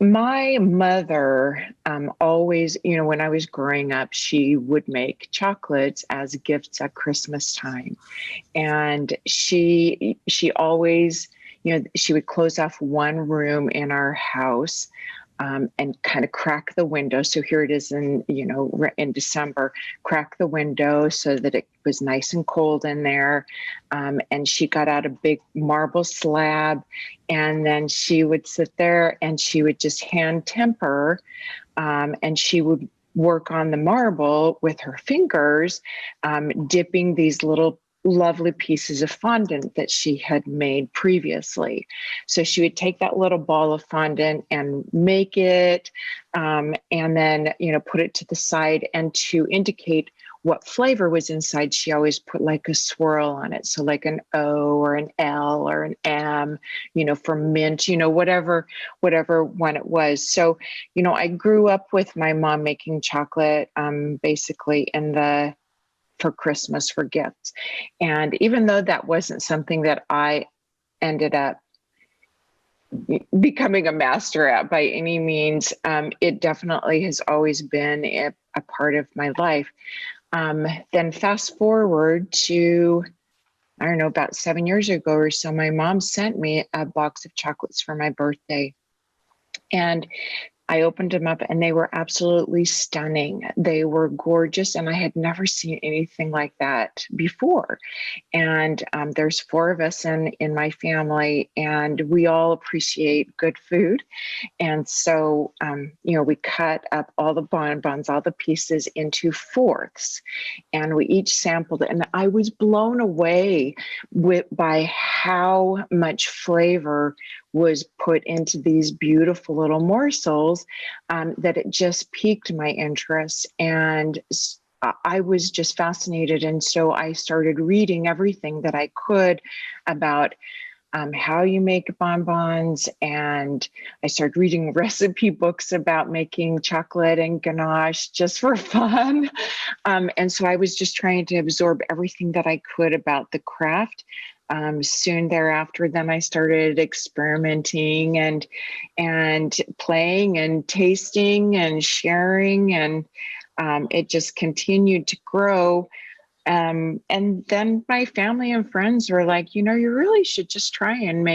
Speaker 13: My mother always, when I was growing up, she would make chocolates as gifts at Christmas time. And she always, she would close off one room in our house and kind of crack the window. So here it is in December, crack the window so that it was nice and cold in there. And she got out a big marble slab, and then she would sit there and she would just hand temper, and she would work on the marble with her fingers, dipping these little lovely pieces of fondant that she had made previously. So she would take that little ball of fondant and make it, and then, put it to the side. And to indicate what flavor was inside, she always put like a swirl on it. So like an O or an L or an M, for mint, whatever one it was. So, I grew up with my mom making chocolate, basically for Christmas, for gifts. And even though that wasn't something that I ended up becoming a master at by any means, it definitely has always been a part of my life. Then fast forward to, I don't know, about 7 years ago or so, my mom sent me a box of chocolates for my birthday. And I opened them up and they were absolutely stunning. They were gorgeous, and I had never seen anything like that before. And there's 4 of us in my family, and we all appreciate good food. And so, we cut up all the bonbons, all the pieces into fourths, and we each sampled it. And I was blown away by how much flavor was put into these beautiful little morsels, that it just piqued my interest. And I was just fascinated. And so I started reading everything that I could about how you make bonbons. And I started reading recipe books about making chocolate and ganache just for fun. And so I was just trying to absorb everything that I could about the craft. Soon thereafter, then I started experimenting and playing and tasting and sharing, and it just continued to grow. And then my family and friends were like, you really should just try and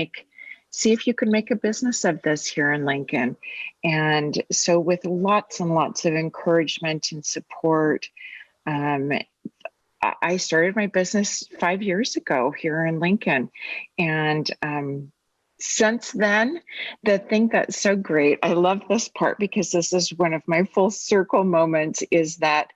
Speaker 13: see if you could make a business of this here in Lincoln. And so with lots and lots of encouragement and support, I started my business 5 years ago here in Lincoln. And since then, the thing that's so great, I love this part because this is one of my full circle moments, is that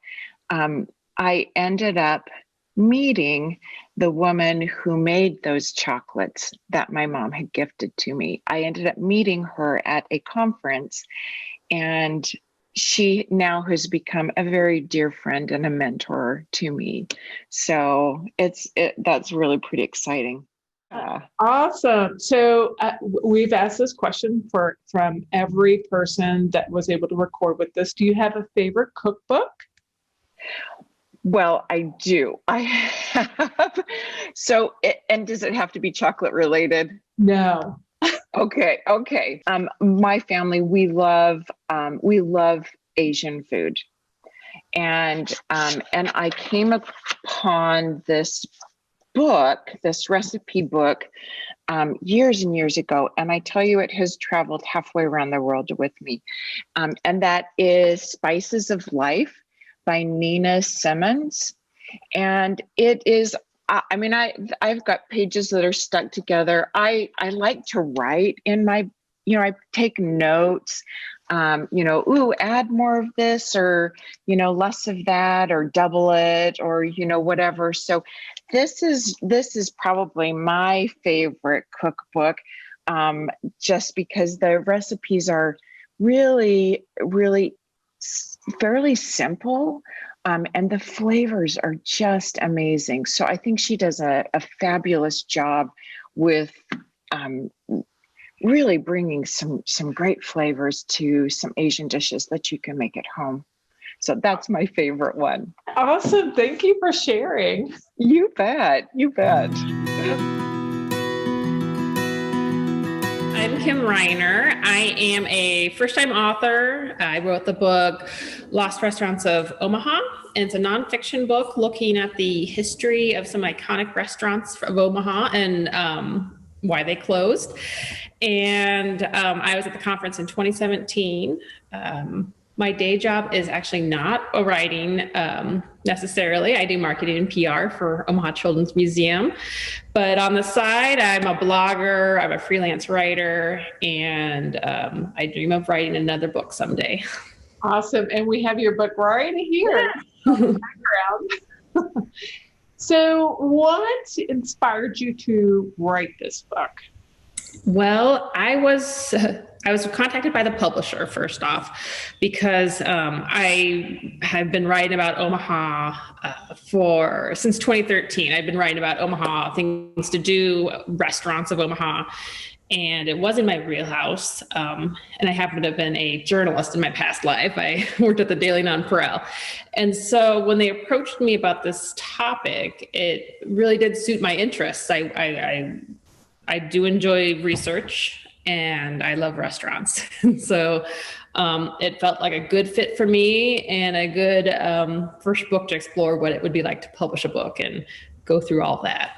Speaker 13: I ended up meeting the woman who made those chocolates that my mom had gifted to me. I ended up meeting her at a conference, and she now has become a very dear friend and a mentor to me. So that's really pretty exciting.
Speaker 9: Awesome. So we've asked this question from every person that was able to record with this. Do you have a favorite cookbook?
Speaker 13: Well, I do. I have. So, and does it have to be chocolate related?
Speaker 9: No.
Speaker 13: Okay. My family, we love Asian food. And I came upon this book, this recipe book, years and years ago. And I tell you, it has traveled halfway around the world with me. And that is Spices of Life by Nina Simmons. And it is, I've got pages that are stuck together. I like to write in my, I take notes, add more of this, or, less of that, or double it, or, whatever. So this is probably my favorite cookbook, just because the recipes are really, really fairly simple. And the flavors are just amazing. So I think she does a fabulous job with really bringing some great flavors to some Asian dishes that you can make at home. So that's my favorite one.
Speaker 9: Awesome. Thank you for sharing.
Speaker 13: You bet.
Speaker 14: I'm Kim Reiner. I am a first-time author. I wrote the book Lost Restaurants of Omaha. And it's a nonfiction book looking at the history of some iconic restaurants of Omaha and why they closed. And I was at the conference in 2017. My day job is actually not a writing necessarily. I do marketing and PR for Omaha Children's Museum. But on the side, I'm a blogger, I'm a freelance writer, and I dream of writing another book someday.
Speaker 2: Awesome. And we have your book right here in the background. So what inspired you to write this book?
Speaker 14: Well, I was contacted by the publisher first off because I have been writing about Omaha since 2013. I've been writing about Omaha, things to do, restaurants of Omaha, and it was in my wheelhouse. And I happen to have been a journalist in my past life. I worked at the Daily Nonpareil. And so when they approached me about this topic, it really did suit my interests. I do enjoy research and I love restaurants. And so it felt like a good fit for me and a good first book to explore what it would be like to publish a book and go through all that.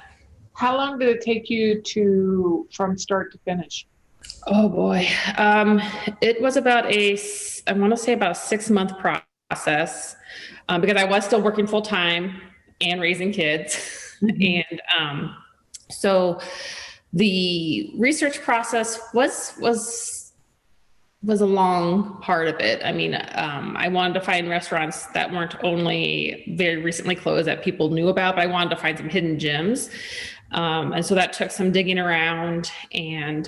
Speaker 2: How long did it take you from start to finish?
Speaker 14: Oh boy. It was about I want to say about a 6-month process, because I was still working full time and raising kids. And so the research process was a long part of it. I mean, I wanted to find restaurants that weren't only very recently closed that people knew about, but I wanted to find some hidden gems. And so that took some digging around and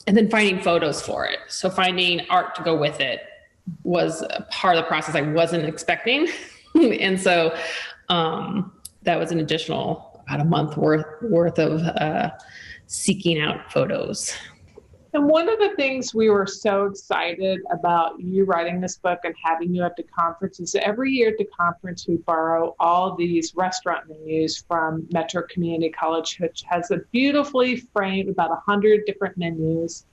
Speaker 14: then finding photos for it. So finding art to go with it was a part of the process I wasn't expecting. And so that was an additional about a month worth of seeking out photos.
Speaker 2: And one of the things we were so excited about you writing this book and having you at the conference is every year at the conference, we borrow all these restaurant menus from Metro Community College, which has a beautifully framed about 100 different menus.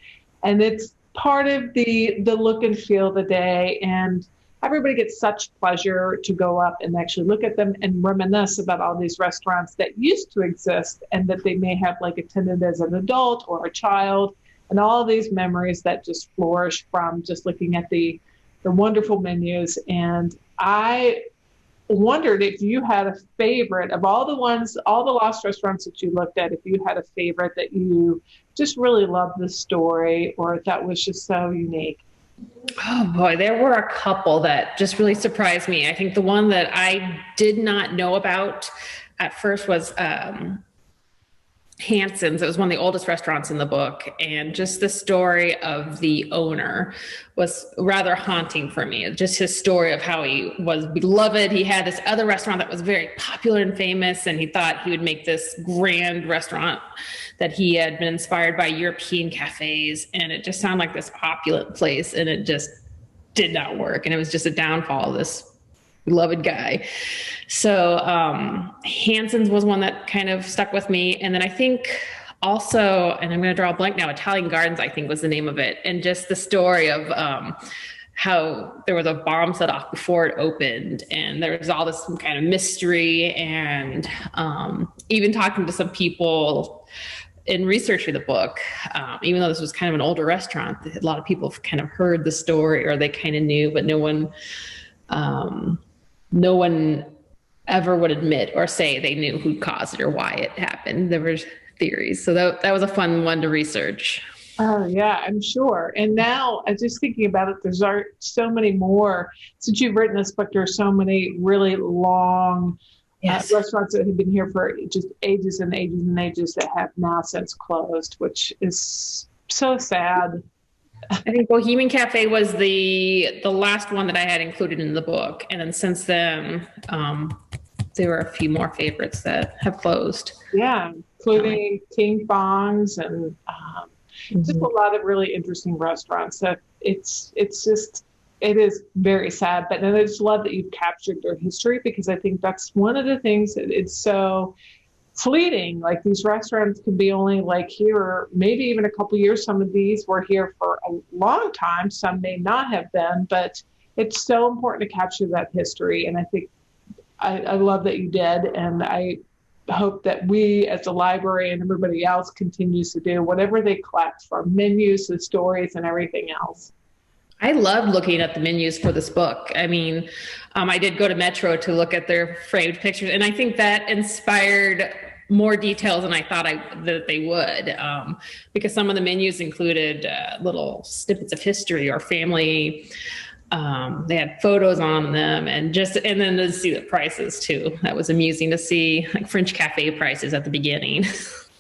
Speaker 2: And it's part of the look and feel of the day. And everybody gets such pleasure to go up and actually look at them and reminisce about all these restaurants that used to exist and that they may have like attended as an adult or a child. And all these memories that just flourish from just looking at the wonderful menus. And I wondered if you had a favorite of all the lost restaurants that you looked at, if you had a favorite that you just really loved the story or that was just so unique.
Speaker 14: Oh boy, there were a couple that just really surprised me. I think the one that I did not know about at first was Hansen's. It was one of the oldest restaurants in the book, and just the story of the owner was rather haunting for me. Just his story of how he was beloved. He had this other restaurant that was very popular and famous, and he thought he would make this grand restaurant that he had been inspired by European cafes, and it just sounded like this opulent place, and it just did not work, and it was just a downfall of this beloved guy. So Hansen's was one that kind of stuck with me. And then I think also, and I'm going to draw a blank now, Italian Gardens, I think was the name of it. And just the story of how there was a bomb set off before it opened. And there was all this kind of mystery, and even talking to some people in researching the book, even though this was kind of an older restaurant, a lot of people kind of heard the story, or they kind of knew, but no one ever would admit or say they knew who caused it or why it happened. There were theories. So that was a fun one to research.
Speaker 2: Oh, yeah, I'm sure. And now, just thinking about it, there's so many more. Since you've written this book, there are so many really long restaurants that have been here for just ages and ages and ages that have now since closed, which is so sad.
Speaker 14: I think Bohemian Cafe was the last one that I had included in the book. And then since then, there were a few more favorites that have closed. Yeah, including King Fong's and just a lot of really interesting restaurants. That it is very sad, but I just love that you've captured their history, because I think that's one of the things that it's so fleeting. Like, these restaurants could be only like here, maybe even a couple years. Some of these were here for a long time. Some may not have been, but it's so important to capture that history. And I think I love that you did. And I hope that we as a library and everybody else continues to do whatever they collect, from menus to stories and everything else. I loved looking at the menus for this book. I mean, I did go to Metro to look at their framed pictures, and I think that inspired more details than I thought that they would, because some of the menus included little snippets of history or family. They had photos on them, and then to see the prices too. That was amusing to see, like French cafe prices at the beginning.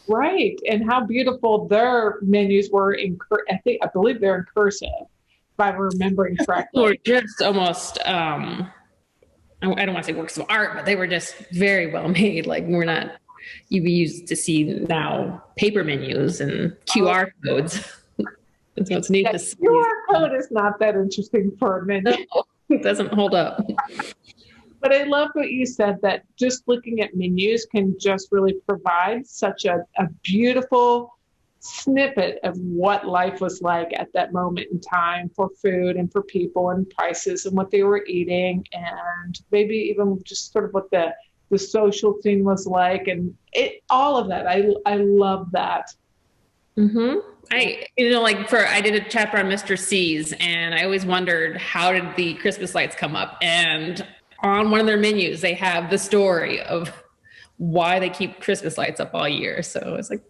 Speaker 14: Right, and how beautiful their menus were I believe they're in cursive, if I'm remembering correctly. Or just almost, I don't want to say works of art, but they were just very well made. Like, we're not, you'd be used to see now paper menus and QR codes. And so it's neat to see. QR code is not that interesting for a menu. No, it doesn't hold up. But I love what you said, that just looking at menus can just really provide such a beautiful snippet of what life was like at that moment in time for food and for people and prices and what they were eating, and maybe even just sort of what the social scene was like, and all of that. I love that. I did a chapter on Mr. C's, and I always wondered, how did the Christmas lights come up? And on one of their menus, they have the story of why they keep Christmas lights up all year. So it's like,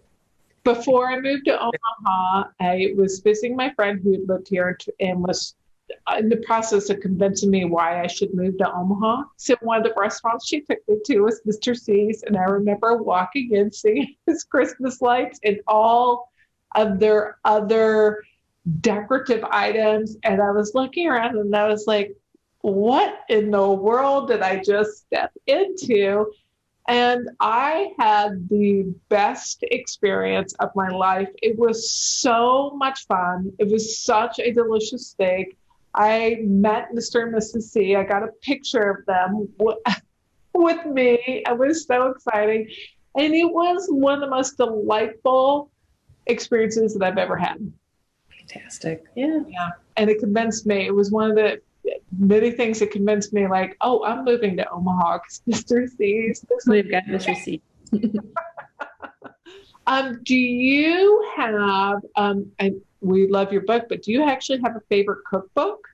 Speaker 9: before I moved to Omaha, I was visiting my friend who had lived here and was in the process of convincing me why I should move to Omaha. So one of the restaurants she took me to was Mr. C's, and I remember walking in, seeing his Christmas lights and all of their other decorative items, and I was looking around and I was like, what in the world did I just step into? And I had the best experience of my life. It was so much fun. It was such a delicious steak. I met Mr. and Mrs. C. I got a picture of them with me. It was so exciting. And it was one of the most delightful experiences that I've ever had.
Speaker 14: Fantastic. Yeah.
Speaker 9: And it convinced me. It was one of the many things that convinced me, like, oh, I'm moving to Omaha because Mr. C's.
Speaker 14: We've got Mr. C.
Speaker 9: Do you have, and we love your book, but do you actually have a favorite cookbook?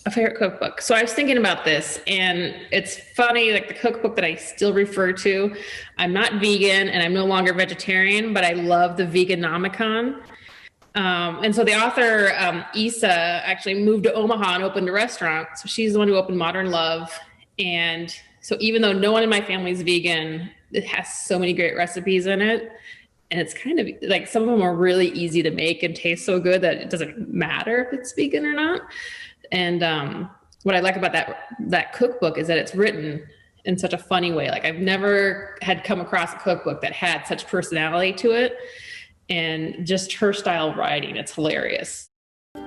Speaker 14: A favorite cookbook. So I was thinking about this, and it's funny, like the cookbook that I still refer to, I'm not vegan and I'm no longer vegetarian, but I love the Veganomicon. And so the author, Isa, actually moved to Omaha and opened a restaurant. So she's the one who opened Modern Love. And so even though no one in my family is vegan, it has so many great recipes in it. And it's kind of like, some of them are really easy to make and taste so good that it doesn't matter if it's vegan or not. And what I like about that cookbook is that it's written in such a funny way. Like, I've never had come across a cookbook that had such personality to it. And just her style of writing, it's hilarious.
Speaker 15: My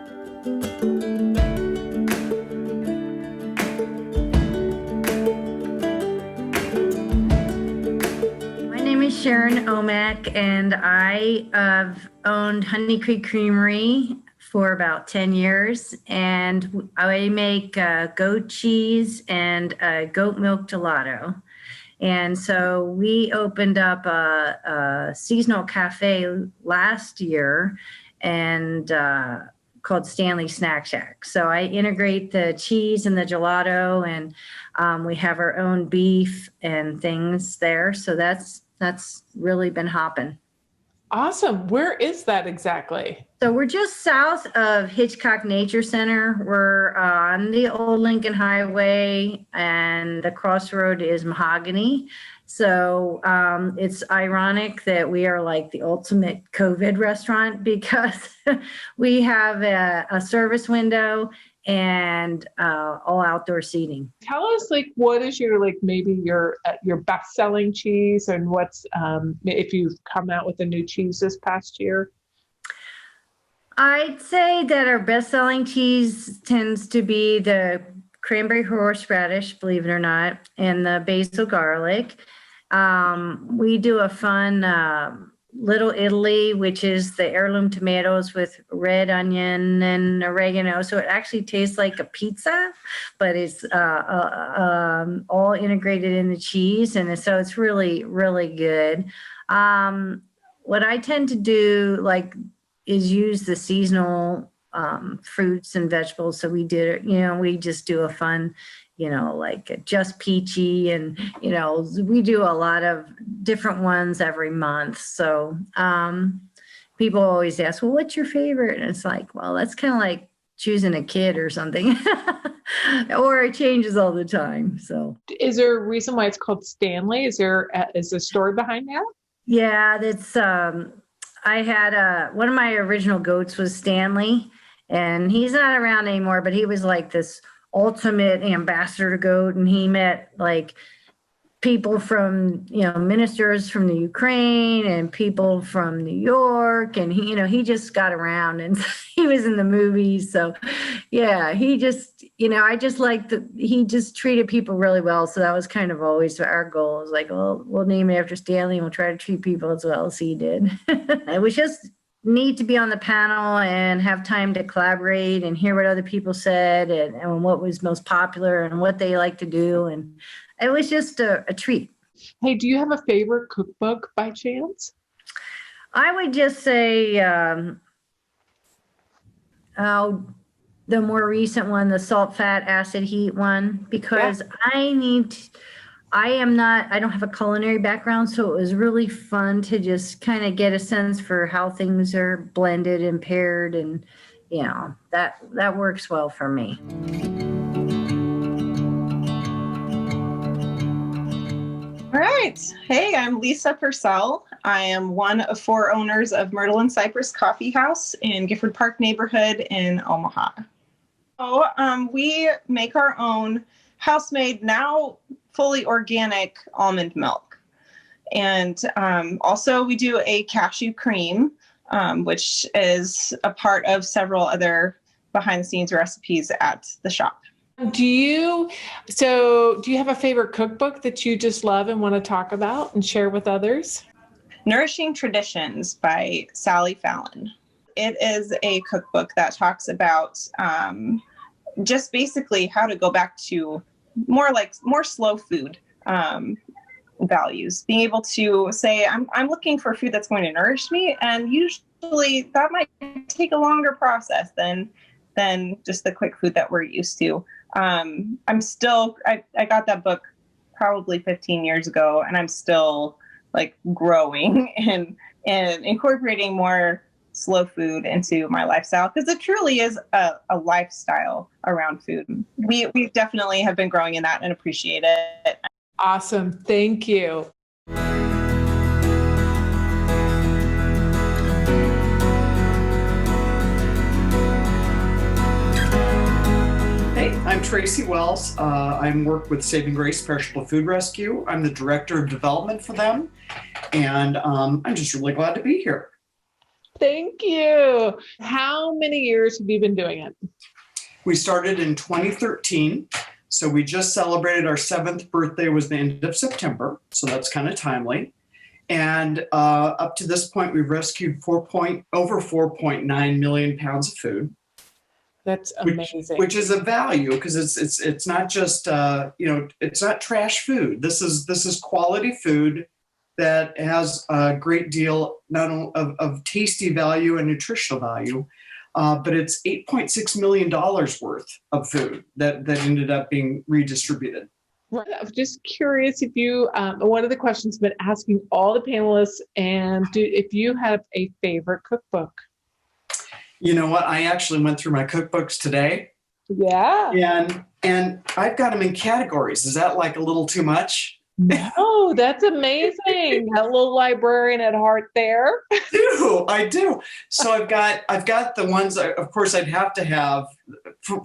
Speaker 15: name is Sharon Omack, and I have owned Honey Creek Creamery for about 10 years. And I make goat cheese and goat milk gelato. And so we opened up a seasonal cafe last year and called Stanley Snack Shack. So I integrate the cheese and the gelato, and we have our own beef and things there. So that's really been hopping.
Speaker 9: Awesome. Where is that exactly?
Speaker 15: So we're just south of Hitchcock Nature Center. We're on the old Lincoln Highway, and the crossroad is Mahogany. So it's ironic that we are like the ultimate COVID restaurant, because we have a service window and all outdoor seating.
Speaker 9: Tell us, like, what is your, like, maybe your best-selling cheese, and what's if you've come out with a new cheese this past year?
Speaker 15: I'd say that our best-selling cheese tends to be the cranberry horseradish, believe it or not, and the basil garlic. We do a fun Little Italy, which is the heirloom tomatoes with red onion and oregano. So it actually tastes like a pizza, but it's all integrated in the cheese. And so it's really, really good. What I tend to do, is use the seasonal fruits and vegetables. So we just do a fun, like just peachy, and, we do a lot of different ones every month. So people always ask, well, what's your favorite? And it's like, well, that's kind of like choosing a kid or something, or it changes all the time. So
Speaker 9: is there a reason why it's called Stanley? Is there a story behind that?
Speaker 15: Yeah, that's, I had one of my original goats was Stanley, and he's not around anymore, but he was like this ultimate ambassador goat, and he met like people from, ministers from the Ukraine and people from New York, and he just got around, and he was in the movies. So yeah, he just, I just liked he just treated people really well. So that was kind of always our goal. It was like, well, we'll name it after Stanley, and we'll try to treat people as well as he did. It was just neat to be on the panel and have time to collaborate and hear what other people said, and what was most popular and what they like to do. And it was just a treat.
Speaker 9: Hey, do you have a favorite cookbook by chance?
Speaker 15: I would just say the more recent one, the salt, fat, acid, heat one, because I don't have a culinary background, so it was really fun to just kind of get a sense for how things are blended and paired, and that works well for me.
Speaker 16: All right. Hey, I'm Lisa Purcell. I am one of 4 owners of Myrtle and Cypress Coffee House in Gifford Park neighborhood in Omaha. So we make our own house-made, now fully organic almond milk. And also we do a cashew cream, which is a part of several other behind-the-scenes recipes at the shop.
Speaker 9: Do you have a favorite cookbook that you just love and want to talk about and share with others?
Speaker 16: Nourishing Traditions by Sally Fallon. It is a cookbook that talks about just basically how to go back to more slow food values. Being able to say, I'm looking for food that's going to nourish me, and usually that might take a longer process than just the quick food that we're used to. I got that book probably 15 years ago, and I'm still growing and incorporating more slow food into my lifestyle, because it truly is a lifestyle around food. We definitely have been growing in that and appreciate it.
Speaker 9: Awesome. Thank you.
Speaker 17: I'm Tracy Wells. I work with Saving Grace Perishable Food Rescue. I'm the Director of Development for them, and I'm just really glad to be here.
Speaker 9: Thank you. How many years have you been doing it?
Speaker 17: We started in 2013, so we just celebrated our 7th birthday was the end of September, so that's kind of timely. And up to this point, we've rescued over 4.9 million pounds of food.
Speaker 9: That's amazing.
Speaker 17: Which is a value, because it's not just it's not trash food. This is quality food that has a great deal not only of tasty value and nutritional value, but it's $8.6 million worth of food that ended up being redistributed.
Speaker 9: Right. I'm just curious if you, one of the questions I've been asking all the panelists, and if you have a favorite cookbook.
Speaker 17: You know what? I actually went through my cookbooks today.
Speaker 9: Yeah.
Speaker 17: And I've got them in categories. Is that a little too much?
Speaker 9: No, that's amazing. A little librarian at heart there.
Speaker 17: I do. So I've got the ones, of course, I'd have to have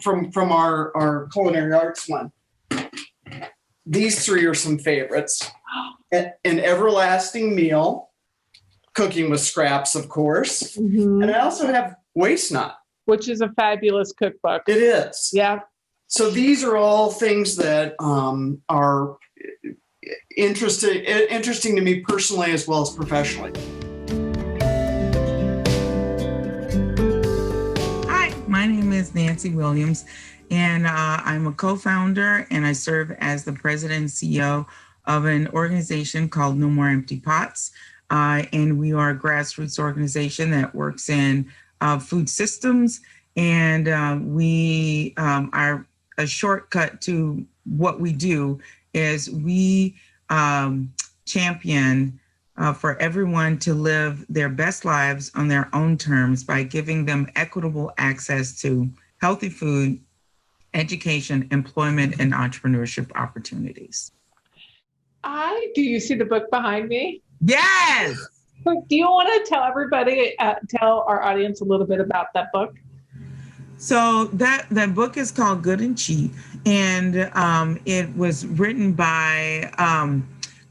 Speaker 17: from our culinary arts one. These 3 are some favorites. An Everlasting Meal, Cooking with Scraps, of course. Mm-hmm. And I also have Waste Not,
Speaker 9: which is a fabulous cookbook.
Speaker 17: It is.
Speaker 9: Yeah.
Speaker 17: So these are all things that are interesting to me personally as well as professionally.
Speaker 18: Hi, my name is Nancy Williams, and I'm a co-founder, and I serve as the president and CEO of an organization called No More Empty Pots. And we are a grassroots organization that works in food systems, and we are a shortcut to what we do is we champion for everyone to live their best lives on their own terms by giving them equitable access to healthy food, education, employment, and entrepreneurship opportunities.
Speaker 9: Do you see the book behind me?
Speaker 18: Yes.
Speaker 9: Do you want to tell everybody, tell our audience a little bit about that book?
Speaker 18: So that book is called Good and Cheap, and it was written by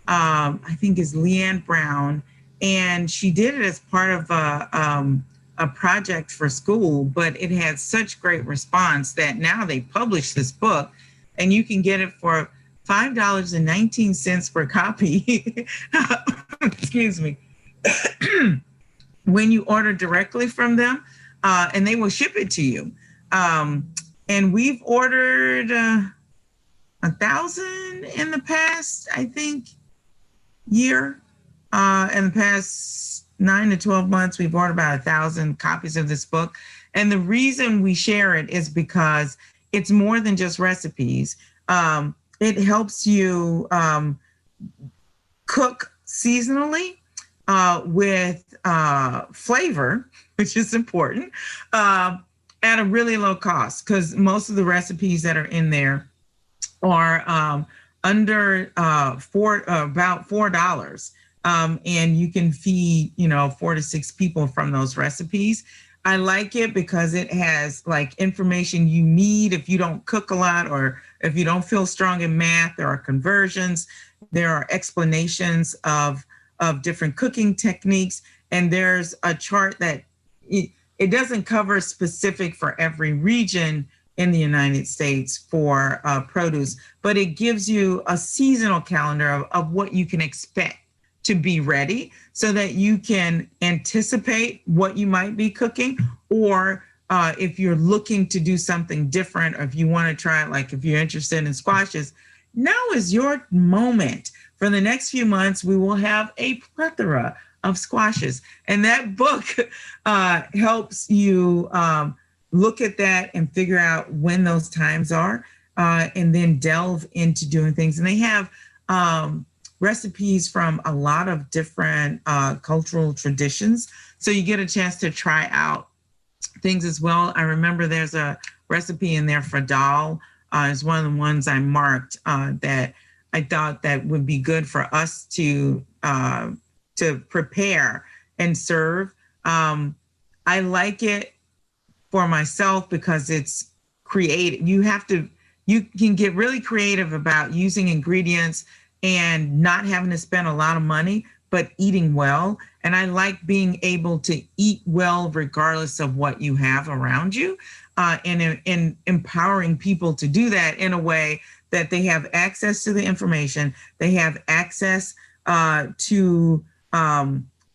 Speaker 18: I think it's Leanne Brown, and she did it as part of a project for school, but it had such great response that now they publish this book, and you can get it for $5.19 per copy. Excuse me. When you order directly from them, and they will ship it to you. And we've ordered 1,000 in the past, I think, year. In the past 9 to 12 months, we bought about 1,000 copies of this book. And the reason we share it is because it's more than just recipes. It helps you cook seasonally with flavor, which is important, at a really low cost, because most of the recipes that are in there are under about $4. And you can feed, 4 to 6 people from those recipes. I like it because it has like information you need if you don't cook a lot, or if you don't feel strong in math. There are conversions, there are explanations of different cooking techniques, and there's a chart that it doesn't cover specific for every region in the United States for produce, but it gives you a seasonal calendar of what you can expect to be ready, so that you can anticipate what you might be cooking, or if you're looking to do something different, or if you want to try it, like if you're interested in squashes, now is your moment. For the next few months, we will have a plethora of squashes, and that book helps you look at that and figure out when those times are, and then delve into doing things. And they have recipes from a lot of different cultural traditions. So you get a chance to try out things as well. I remember there's a recipe in there for dal. It's one of the ones I marked that I thought that would be good for us to prepare and serve. I like it for myself because it's creative. You can get really creative about using ingredients and not having to spend a lot of money, but eating well. And I like being able to eat well regardless of what you have around you, and empowering people to do that in a way that they have access to the information, they have access to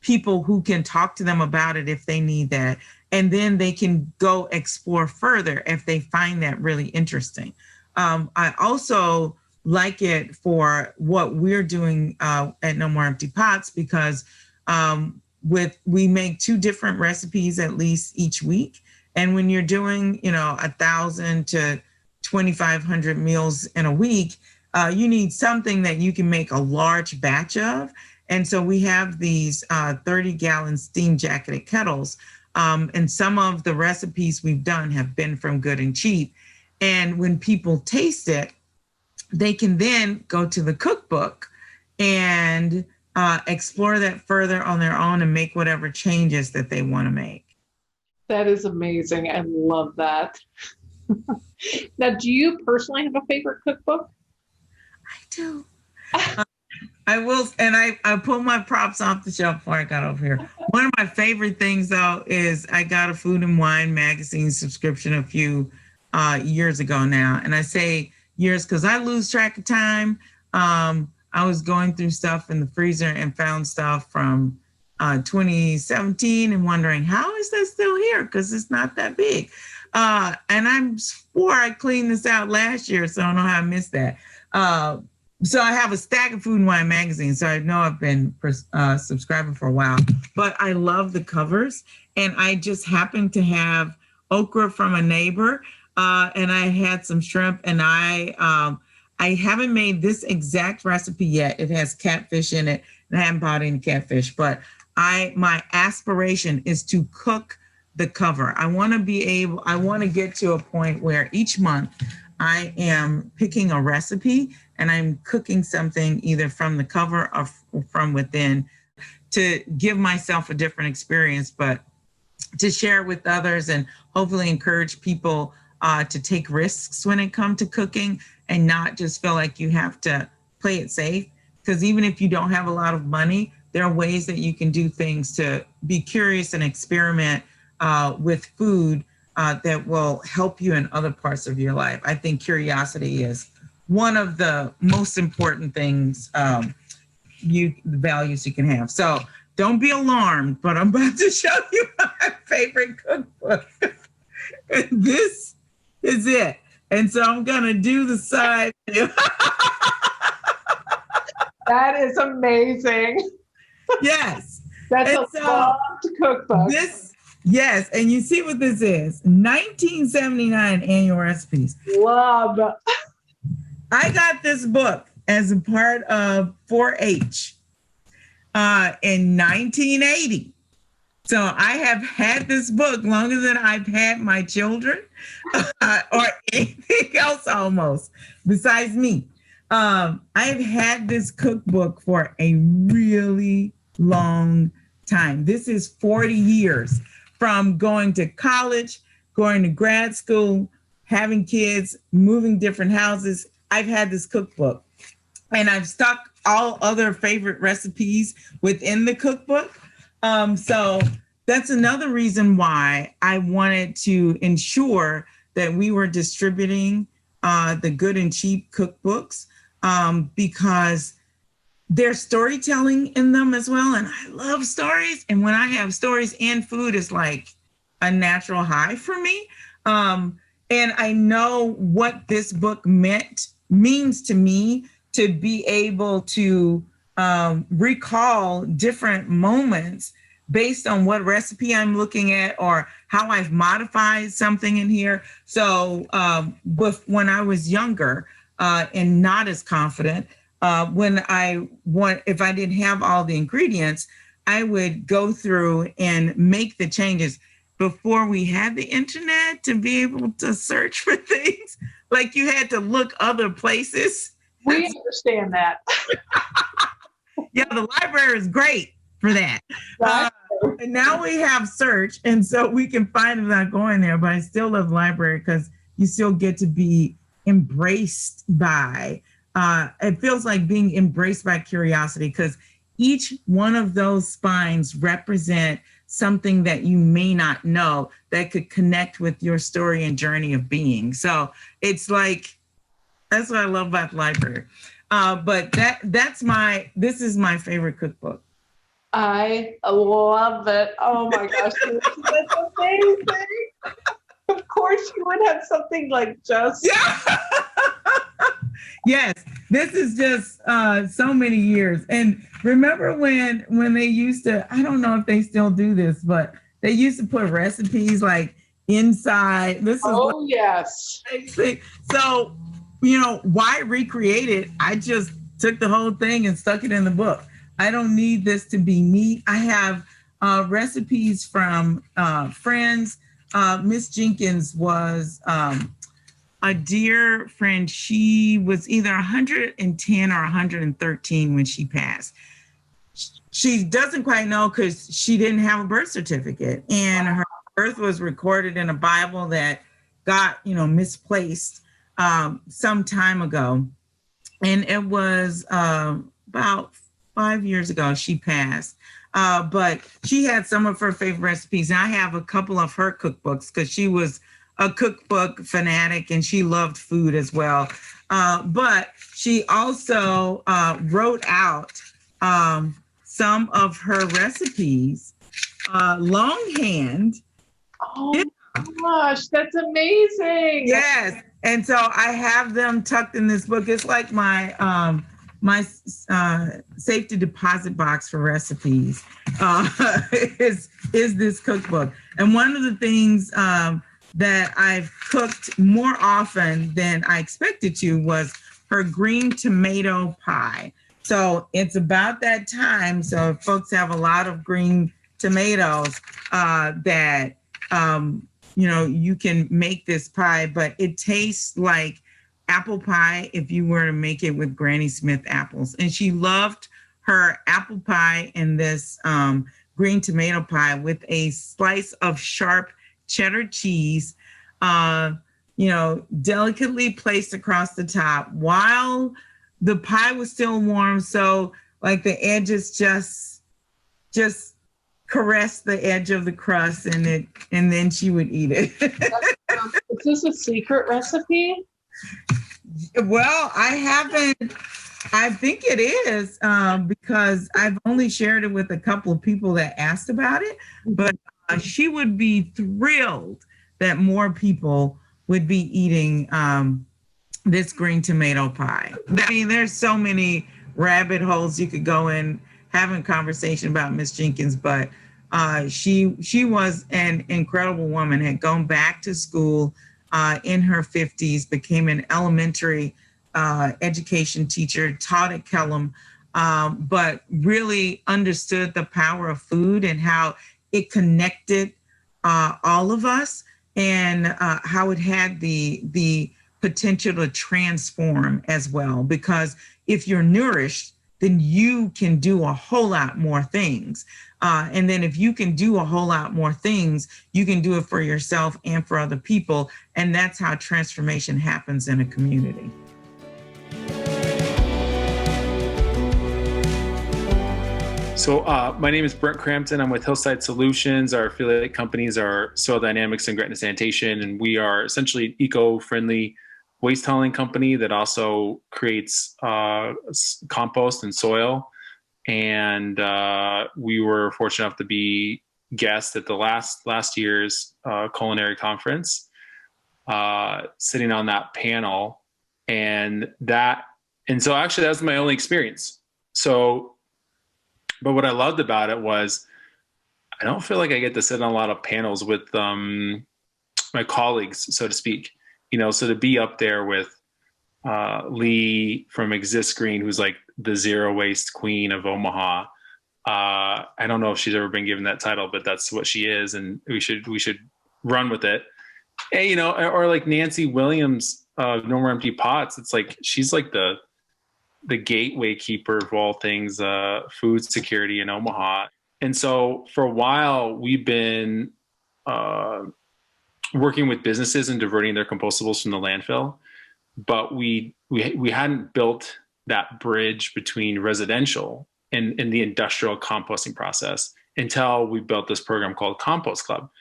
Speaker 18: people who can talk to them about it if they need that, and then they can go explore further if they find that really interesting. I also like it for what we're doing at No More Empty Pots, because we make 2 different recipes at least each week. And when you're doing, 1,000 to 2,500 meals in a week, you need something that you can make a large batch of. And so we have these 30-gallon steam jacketed kettles. And some of the recipes we've done have been from Good and Cheap. And when people taste it, they can then go to the cookbook and explore that further on their own and make whatever changes that they want to make.
Speaker 9: That is amazing. I love that. Now, do you personally have a favorite cookbook?
Speaker 18: I do. I will, and I pulled my props off the shelf before I got over here. One of my favorite things, though, is I got a Food and Wine magazine subscription a few years ago now. And I say years because I lose track of time. I was going through stuff in the freezer and found stuff from 2017 and wondering, how is that still here? Because it's not that big. And I swore I cleaned this out last year, so I don't know how I missed that. So I have a stack of Food and Wine magazines, so I know I've been subscribing for a while. But I love the covers, and I just happened to have okra from a neighbor, and I had some shrimp, and I haven't made this exact recipe yet. It has catfish in it, and I haven't bought any catfish, but my aspiration is to cook the cover. I want to get to a point where each month I am picking a recipe and I'm cooking something either from the cover or from within to give myself a different experience, but to share with others and hopefully encourage people to take risks when it comes to cooking and not just feel like you have to play it safe. Because even if you don't have a lot of money, there are ways that you can do things to be curious and experiment with food that will help you in other parts of your life. I think curiosity is one of the most important things, the values you can have. So don't be alarmed, but I'm about to show you my favorite cookbook. This is it. And so I'm going to do the side.
Speaker 9: That is amazing.
Speaker 18: Yes.
Speaker 2: That's
Speaker 18: And
Speaker 2: a
Speaker 18: so
Speaker 2: loved cookbook.
Speaker 18: Yes, and you see what this is, 1979 annual recipes.
Speaker 2: Love.
Speaker 18: I got this book as a part of 4-H in 1980. So I have had this book longer than I've had my children or anything else almost besides me. I've had this cookbook for a really long time. This is 40 years from going to college, going to grad school, having kids, moving different houses. I've had this cookbook and I've stuck all other favorite recipes within the cookbook. So that's another reason why I wanted to ensure that we were distributing the good and cheap cookbooks because there's storytelling in them as well. And I love stories. And when I have stories and food, it's like a natural high for me. And I know what this book means to me to be able to recall different moments based on what recipe I'm looking at or how I've modified something in here. So when I was younger and not as confident, if I didn't have all the ingredients, I would go through and make the changes before we had the internet to be able to search for things. Like you had to look other places.
Speaker 2: We understand that.
Speaker 18: Yeah, the library is great for that. And now we have search, and so we can find it without going there, but I still love the library because you still get to be embraced by, it feels like being embraced by curiosity because each one of those spines represent something that you may not know that could connect with your story and journey of being. So it's like, that's what I love about the library. But this is my favorite cookbook.
Speaker 2: I love it. Oh my gosh, that's amazing. Of course you would have something like just.
Speaker 18: Yeah. Yes, this is just so many years. And remember when they used to, I don't know if they still do this, but they used to put recipes like inside.
Speaker 2: Yes.
Speaker 18: So, why recreate it? I just took the whole thing and stuck it in the book. I don't need this to be neat. I have recipes from friends. Miss Jenkins was a dear friend. She was either 110 or 113 when she passed. She doesn't quite know because she didn't have a birth certificate. And her birth was recorded in a Bible that got, misplaced some time ago. And it was about 5 years ago she passed. But she had some of her favorite recipes. And I have a couple of her cookbooks because she was a cookbook fanatic and she loved food as well. But she also wrote out some of her recipes longhand.
Speaker 2: Oh my gosh, that's amazing.
Speaker 18: Yes. And so I have them tucked in this book. It's like my safety deposit box for recipes is this cookbook. And one of the things that I've cooked more often than I expected to was her green tomato pie. So it's about that time. So if folks have a lot of green tomatoes that, you can make this pie, but it tastes like apple pie if you were to make it with Granny Smith apples. And she loved her apple pie and this green tomato pie with a slice of sharp cheddar cheese, delicately placed across the top while the pie was still warm. So like the edges just caress the edge of the crust and then she would eat it.
Speaker 2: Is this a secret recipe?
Speaker 18: Well, I think it is because I've only shared it with a couple of people that asked about it, but she would be thrilled that more people would be eating this green tomato pie. I mean, there's so many rabbit holes you could go in having conversation about Miss Jenkins, but she was an incredible woman, had gone back to school in her 50s, became an elementary education teacher, taught at Kellum, but really understood the power of food and how it connected all of us, and how it had the potential to transform as well. Because if you're nourished, then you can do a whole lot more things. And then if you can do a whole lot more things, you can do it for yourself and for other people. And that's how transformation happens in a community.
Speaker 19: So my name is Brent Crampton. I'm with Hillside Solutions. Our affiliate companies are Soil Dynamics and Gretna Sanitation, and we are essentially an eco-friendly waste hauling company that also creates compost and soil. And we were fortunate enough to be guests at the last year's Culinary conference, sitting on that panel, and so actually that was my only experience. But what I loved about it was I don't feel like I get to sit on a lot of panels with my colleagues, so to speak. So to be up there with Lee from Exist Green, who's like the zero waste queen of Omaha. I don't know if she's ever been given that title, but that's what she is, and we should run with it. And, or like Nancy Williams of No More Empty Pots. It's like she's like the gateway keeper of all things food security in Omaha. And so for a while we've been working with businesses and diverting their compostables from the landfill, but we hadn't built that bridge between residential and the industrial composting process until we built this program called Compost Club.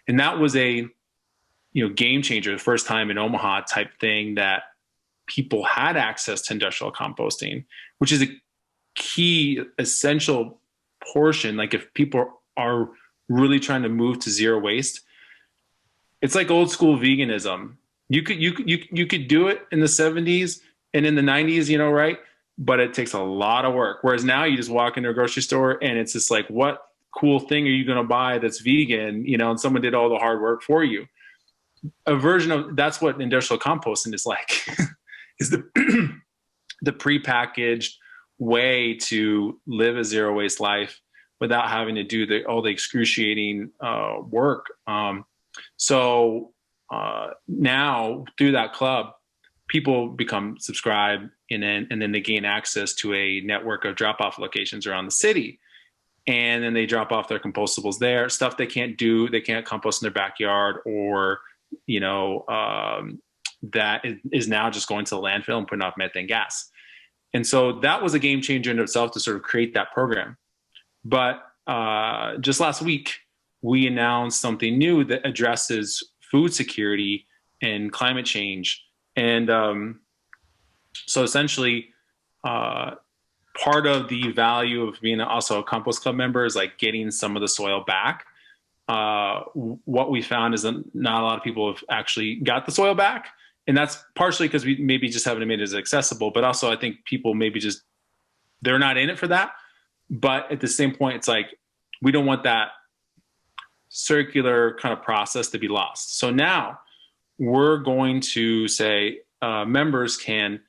Speaker 19: And that was a game changer, the first time in Omaha type thing that people had access to industrial composting, which is a key essential portion. Like if people are really trying to move to zero waste, it's like old school veganism. You could do it in the 70s and in the 90s, right? But it takes a lot of work. Whereas now you just walk into a grocery store and it's just like, what cool thing are you going to buy that's vegan? And someone did all the hard work for you. A version of that's what industrial composting is like, is the prepackaged way to live a zero waste life without having to do all the excruciating work. So now through that club, people become subscribed, and then they gain access to a network of drop-off locations around the city. And then they drop off their compostables there, stuff they can't compost in their backyard, or, that is now just going to the landfill and putting off methane gas. And so that was a game changer in itself to sort of create that program. But just last week, we announced something new that addresses food security and climate change. And so essentially, part of the value of being also a Compost Club member is like getting some of the soil back. What we found is that not a lot of people have actually got the soil back. And that's partially because we maybe just haven't made it as accessible, but also I think people maybe they're not in it for that. But at the same point, it's like, we don't want that circular kind of process to be lost. So now we're going to say members can,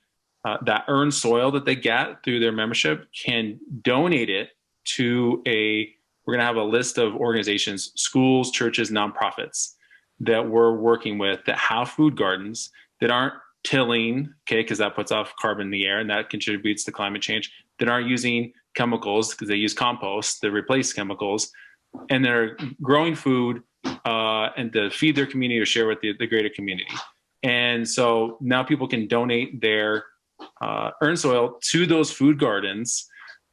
Speaker 19: that earned soil that they get through their membership, can donate it to we're going to have a list of organizations, schools, churches, nonprofits that we're working with that have food gardens that aren't tilling, because that puts off carbon in the air and that contributes to climate change, that aren't using chemicals because they use compost to replace chemicals, and they're growing food and to feed their community or share with the greater community. And so now people can donate their earned soil to those food gardens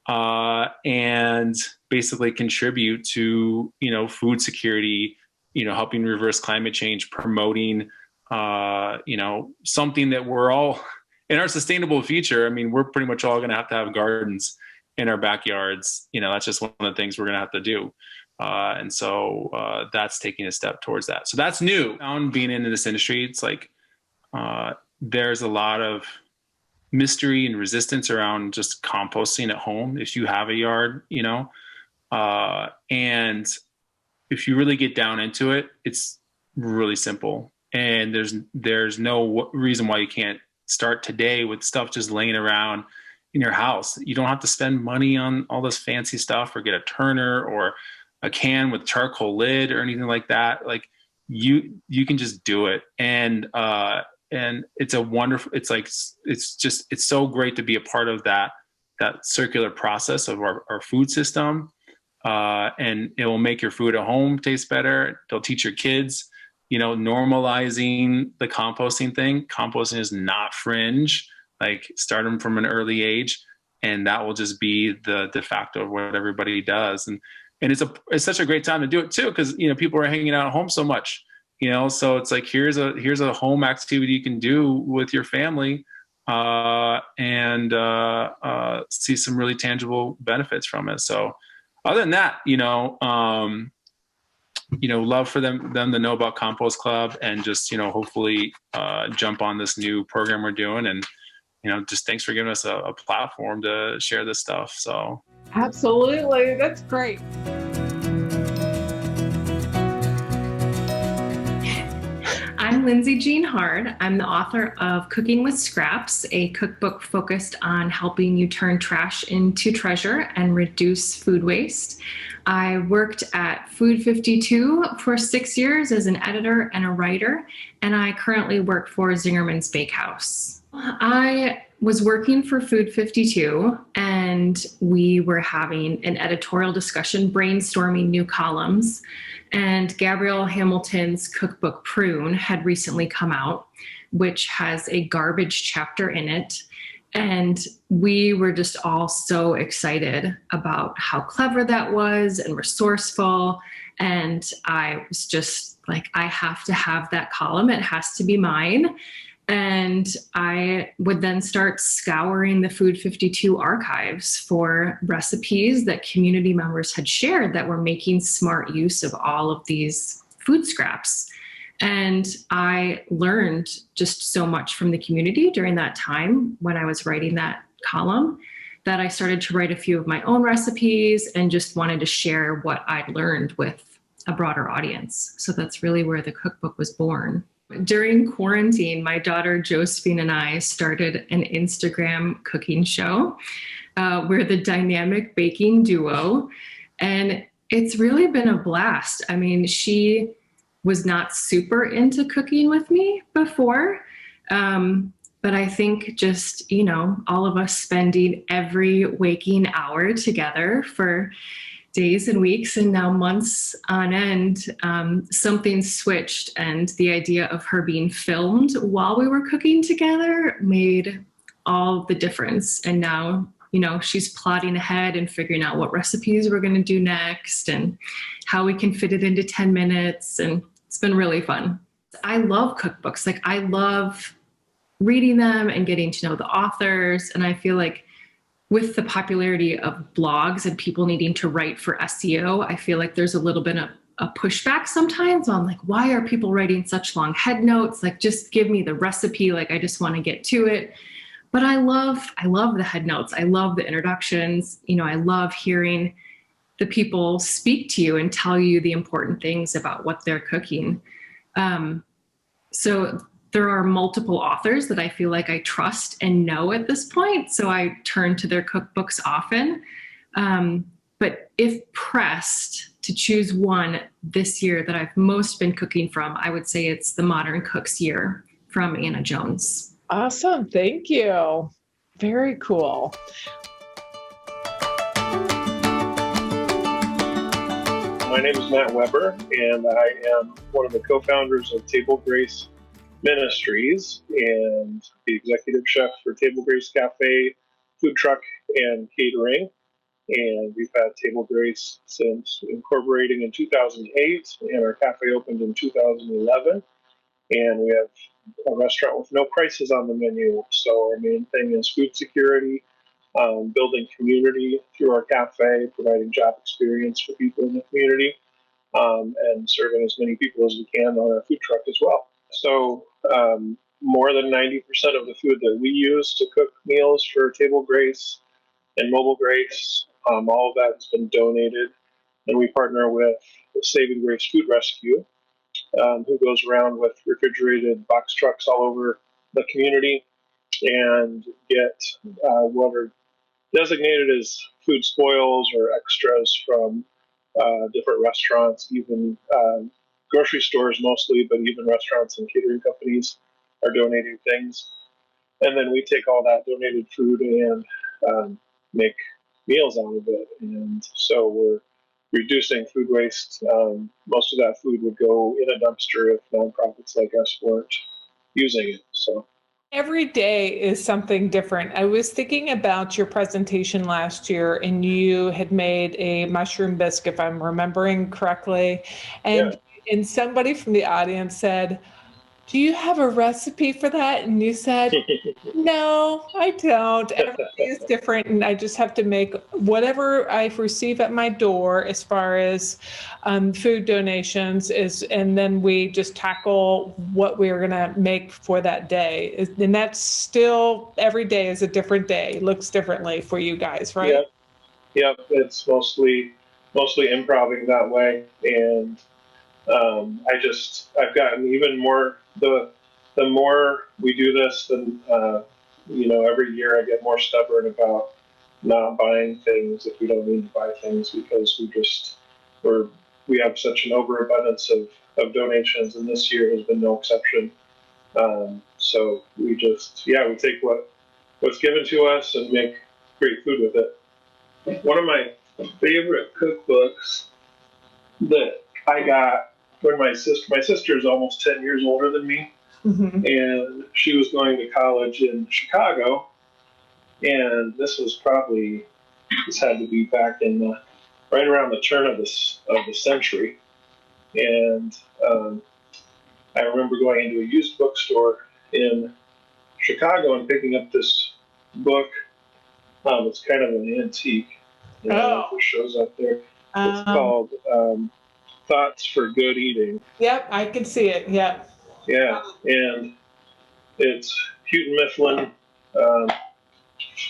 Speaker 19: and basically contribute to, food security, helping reverse climate change, promoting, something that we're all in our sustainable future. I mean, we're pretty much all going to have gardens in our backyards. That's just one of the things we're going to have to do. And so that's taking a step towards that. So that's new. Being in this industry, it's like there's a lot of mystery and resistance around just composting at home if you have a yard, and if you really get down into it, it's really simple. And there's no reason why you can't start today with stuff just laying around in your house. You don't have to spend money on all this fancy stuff or get a turner or a can with charcoal lid or anything like that. Like you can just do it. And it's a wonderful, it's so great to be a part of that circular process of our food system. And it will make your food at home taste better. They'll teach your kids, normalizing the composting thing. Composting is not fringe. Like start them from an early age, and that will just be the de facto of what everybody does. And it's such a great time to do it too, because people are hanging out at home so much. So it's like here's a home activity you can do with your family, and see some really tangible benefits from it. So other than that, love for them to know about Compost Club, and just hopefully jump on this new program we're doing, and just thanks for giving us a platform to share this stuff. So
Speaker 2: absolutely, that's great.
Speaker 20: I'm Lindsay Jean Hard. I'm the author of Cooking with Scraps, a cookbook focused on helping you turn trash into treasure and reduce food waste. I worked at Food 52 for 6 years as an editor and a writer, and I currently work for Zingerman's Bakehouse. I was working for Food 52, and we were having an editorial discussion, brainstorming new columns. And Gabrielle Hamilton's cookbook Prune had recently come out, which has a garbage chapter in it. And we were just all so excited about how clever that was and resourceful. And I was just like, I have to have that column. It has to be mine. And I would then start scouring the Food 52 archives for recipes that community members had shared that were making smart use of all of these food scraps. And I learned just so much from the community during that time when I was writing that column, that I started to write a few of my own recipes and just wanted to share what I'd learned with a broader audience. So that's really where the cookbook was born. During quarantine, my daughter Josephine and I started an Instagram cooking show. We're the dynamic baking duo, and it's really been a blast. I mean, she was not super into cooking with me before, but I think just, all of us spending every waking hour together for days and weeks and now months on end, something switched, and the idea of her being filmed while we were cooking together made all the difference. And now, she's plotting ahead and figuring out what recipes we're going to do next and how we can fit it into 10 minutes. And it's been really fun. I love cookbooks. Like, I love reading them and getting to know the authors. And I feel like with the popularity of blogs and people needing to write for SEO, I feel like there's a little bit of a pushback sometimes on like, why are people writing such long head notes? Like, just give me the recipe. Like, I just want to get to it. But I love the head notes. I love the introductions. I love hearing the people speak to you and tell you the important things about what they're cooking. So there are multiple authors that I feel like I trust and know at this point, so I turn to their cookbooks often. But if pressed to choose one this year that I've most been cooking from, I would say it's The Modern Cook's Year from Anna Jones.
Speaker 2: Awesome. Thank you. Very cool.
Speaker 21: My name is Matt Weber, and I am one of the co-founders of Table Grace Ministries and the executive chef for Table Grace Cafe, food truck, and catering. And we've had Table Grace since incorporating in 2008, and our cafe opened in 2011. And we have a restaurant with no prices on the menu. So our main thing is food security, building community through our cafe, providing job experience for people in the community, and serving as many people as we can on our food truck as well. So more than 90% of the food that we use to cook meals for Table Grace and Mobile Grace, all of that has been donated. And we partner with Saving Grace Food Rescue, who goes around with refrigerated box trucks all over the community and get what are designated as food spoils or extras from different restaurants, even grocery stores mostly, but even restaurants and catering companies are donating things. And then we take all that donated food and make meals out of it. And so we're reducing food waste. Most of that food would go in a dumpster if nonprofits like us weren't using it. So
Speaker 2: every day is something different. I was thinking about your presentation last year, and you had made a mushroom bisque, if I'm remembering correctly. And somebody from the audience said, "Do you have a recipe for that?" And you said, "No, I don't. Every day is different, and I just have to make whatever I receive at my door as far as food donations and then we just tackle what we're going to make for that day." And that's still, every day is a different day, looks differently for you guys, right?
Speaker 21: Yep. It's mostly improvising that way, and I've gotten even more, the more we do this, then every year I get more stubborn about not buying things if we don't need to buy things, because we have such an overabundance of donations, and this year has been no exception. So we take what's given to us and make great food with it. One of my favorite cookbooks that I got when my sister is almost 10 years older than me, and she was going to college in Chicago, and this had to be back in right around the turn of the century, and I remember going into a used bookstore in Chicago and picking up this book. It's kind of an antique. It shows up there. It's called Thoughts for Good Eating.
Speaker 2: Yep, I can see it. Yep.
Speaker 21: Yeah, and it's Houghton Mifflin,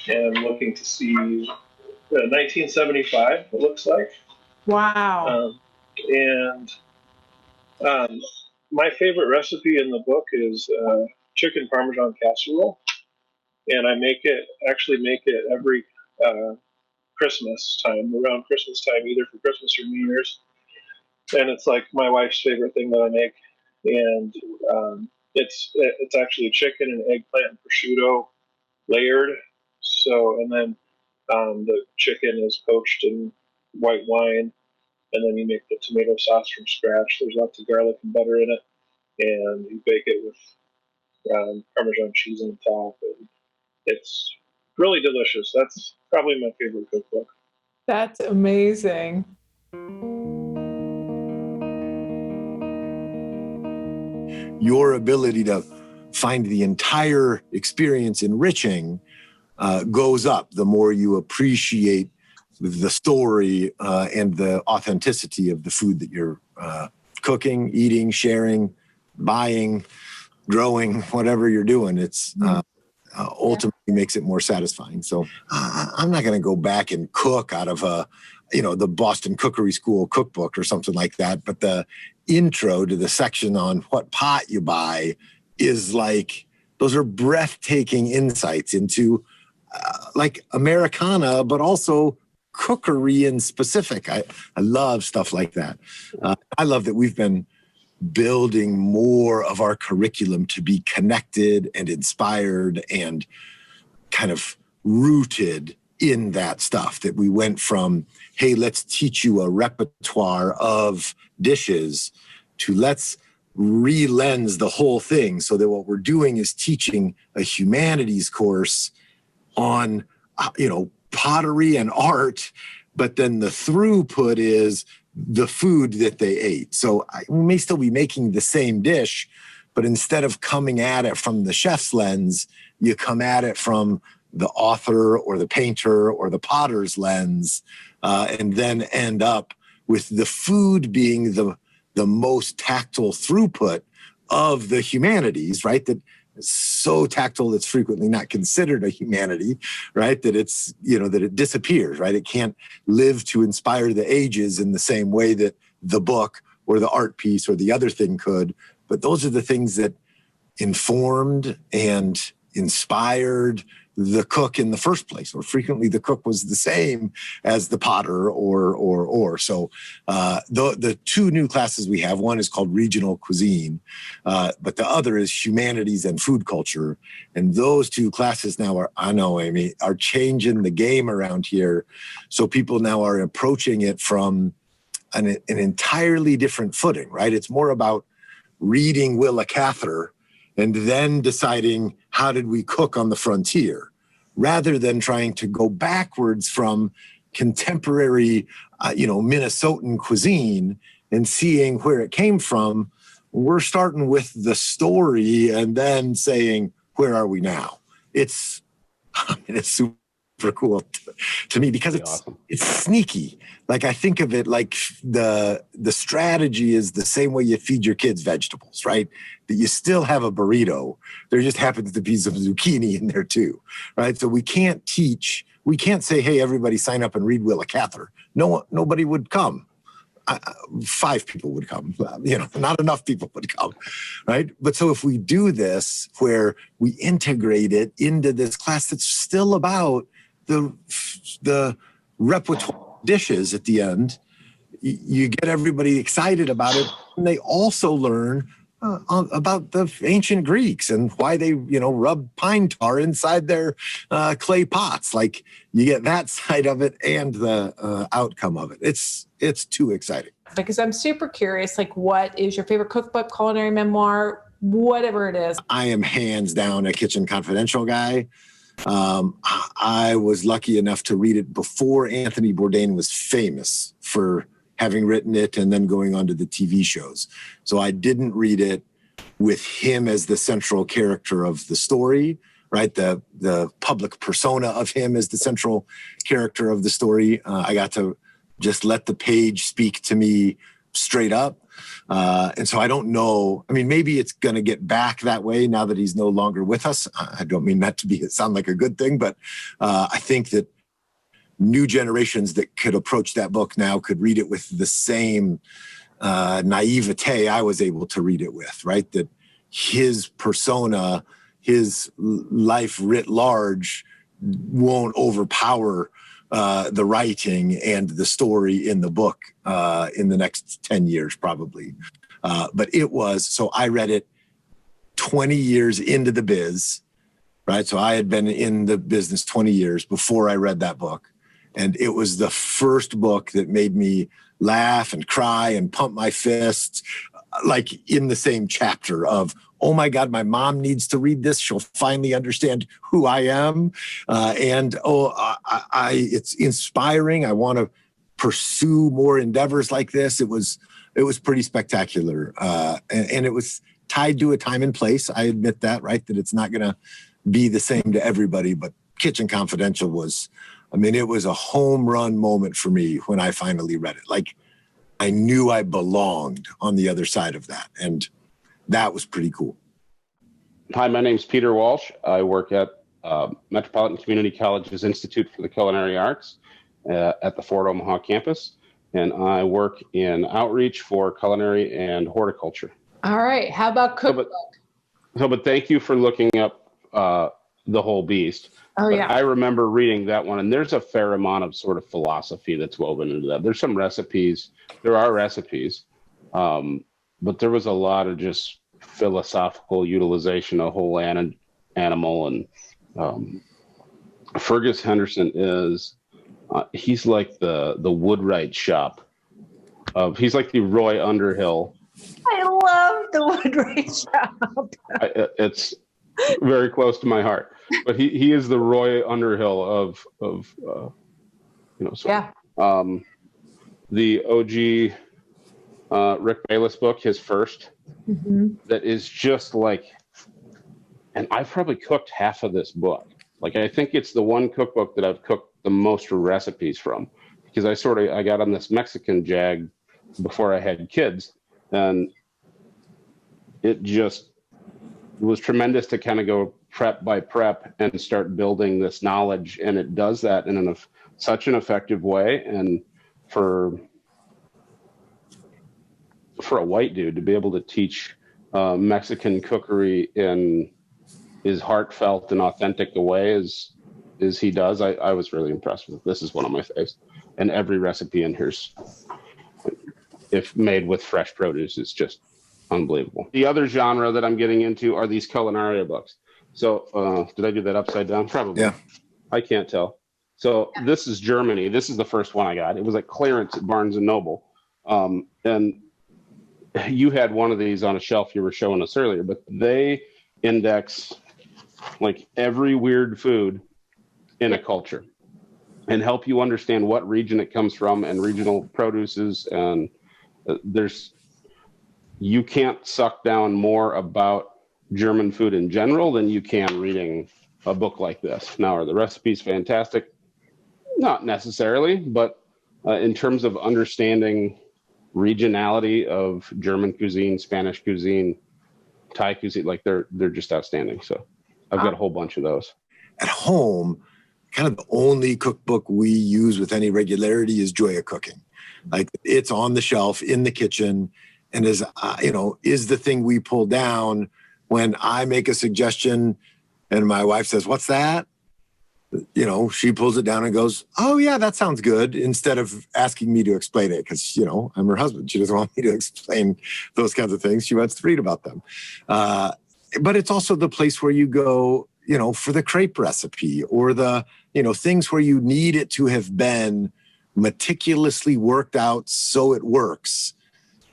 Speaker 21: and I'm looking to see 1975. It looks like.
Speaker 2: Wow.
Speaker 21: My favorite recipe in the book is chicken Parmesan casserole, and I make it every Christmas time, around Christmas time, either for Christmas or New Year's. And it's like my wife's favorite thing that I make, and it's actually chicken and eggplant and prosciutto layered. So, and then the chicken is poached in white wine, and then you make the tomato sauce from scratch. There's lots of garlic and butter in it, and you bake it with Parmesan cheese on top, and it's really delicious. That's probably my favorite cookbook.
Speaker 2: That's amazing.
Speaker 1: Your ability to find the entire experience enriching goes up the more you appreciate the story and the authenticity of the food that you're cooking, eating, sharing, buying, growing, whatever you're doing. It's ultimately makes it more satisfying. So I'm not going to go back and cook out of the Boston Cookery School cookbook or something like that. But the intro to the section on what pot you buy is like, those are breathtaking insights into like Americana, but also cookery in specific. I love stuff like that. I love that we've been building more of our curriculum to be connected and inspired and kind of rooted in that stuff, that we went from, hey, let's teach you a repertoire of dishes, to let's re-lens the whole thing, so that what we're doing is teaching a humanities course on, pottery and art, but then the throughput is the food that they ate. So we may still be making the same dish, but instead of coming at it from the chef's lens, you come at it from the author or the painter or the potter's lens, and then end up with the food being the most tactile throughput of the humanities, right? That so tactile it's frequently not considered a humanity, right? That it's, that it disappears, right? It can't live to inspire the ages in the same way that the book or the art piece or the other thing could. But those are the things that informed and inspired the cook in the first place, or frequently the cook was the same as the potter or. So the two new classes we have, one is called regional cuisine, but the other is humanities and food culture. And those two classes now are changing the game around here. So people now are approaching it from an entirely different footing, right? It's more about reading Willa Cather and then deciding how did we cook on the frontier, rather than trying to go backwards from contemporary, Minnesotan cuisine and seeing where it came from. We're starting with the story and then saying, where are we now? It's super cool to me because it's sneaky. Like I think of it like the strategy is the same way you feed your kids vegetables, right? That you still have a burrito. There just happens to be some zucchini in there too, right? So we can't say, hey, everybody sign up and read Willa Cather. Nobody would come. 5 people would come, not enough people would come, right? But so if we do this, where we integrate it into this class that's still about the repertoire dishes at the end, you get everybody excited about it, and they also learn about the ancient Greeks and why they, rub pine tar inside their clay pots. Like you get that side of it and the outcome of it. It's too exciting.
Speaker 3: Because I'm super curious, like what is your favorite cookbook, culinary memoir, whatever it is?
Speaker 1: I am hands down a Kitchen Confidential guy. I was lucky enough to read it before Anthony Bourdain was famous for having written it and then going on to the TV shows. So I didn't read it with him as the central character of the story, right? The public persona of him as the central character of the story. I got to just let the page speak to me straight up. And so I don't know. I mean, maybe it's going to get back that way now that he's no longer with us. I don't mean that to sound like a good thing, but I think that new generations that could approach that book now could read it with the same naivete I was able to read it with, right? That his persona, his life writ large won't overpower the writing and the story in the book in the next 10 years, probably. But so I read it 20 years into the biz, right? So I had been in the business 20 years before I read that book. And it was the first book that made me laugh and cry and pump my fists, like in the same chapter of, oh my God, my mom needs to read this. She'll finally understand who I am. It's inspiring. I want to pursue more endeavors like this. It was pretty spectacular. And it was tied to a time and place. I admit that, right? That it's not going to be the same to everybody, but Kitchen Confidential it was a home run moment for me when I finally read it. Like I knew I belonged on the other side of that. And that was pretty cool.
Speaker 22: Hi, my name's Peter Walsh. I work at Metropolitan Community College's Institute for the Culinary Arts at the Fort Omaha campus. And I work in outreach for culinary and horticulture.
Speaker 3: All right. How about cookbook?
Speaker 22: But thank you for looking up The Whole Beast.
Speaker 3: Oh, yeah.
Speaker 22: I remember reading that one, and there's a fair amount of sort of philosophy that's woven into that. There's some recipes. There are recipes. But there was a lot of just philosophical utilization of whole animal. And Fergus Henderson he's like the Woodwright shop. He's like the Roy Underhill.
Speaker 3: I love the Woodwright shop.
Speaker 22: It's very close to my heart. But he is the Roy Underhill of the OG Rick Bayless book, his first, that is just like, and I've probably cooked half of this book. Like, I think it's the one cookbook that I've cooked the most recipes from, because I got on this Mexican jag before I had kids, and it just was tremendous to kind of go prep by prep and start building this knowledge. And it does that in such an effective way. And for a white dude to be able to teach Mexican cookery in as heartfelt and authentic a way as he does, I was really impressed with it. This is one of my faves. And every recipe in here's, if made with fresh produce, is just unbelievable. The other genre that I'm getting into are these culinaria books. So did I do that upside down? Probably.
Speaker 1: Yeah.
Speaker 22: I can't tell. So this is Germany. This is the first one I got. It was like clearance at Barnes and Noble. And you had one of these on a shelf you were showing us earlier, but they index like every weird food in a culture and help you understand what region it comes from and regional produces. And you can't suck down more about German food in general than you can reading a book like this. Now, are the recipes fantastic? Not necessarily, but in terms of understanding regionality of German cuisine, Spanish cuisine, Thai cuisine, like they're just outstanding. So I've got a whole bunch of those.
Speaker 1: At home, kind of the only cookbook we use with any regularity is Joy of Cooking. Like it's on the shelf in the kitchen and is the thing we pull down when I make a suggestion and my wife says, "What's that?" She pulls it down and goes, "Oh yeah, that sounds good," instead of asking me to explain it because, I'm her husband. She doesn't want me to explain those kinds of things. She wants to read about them. But it's also the place where you go, for the crepe recipe or the, things where you need it to have been meticulously worked out so it works,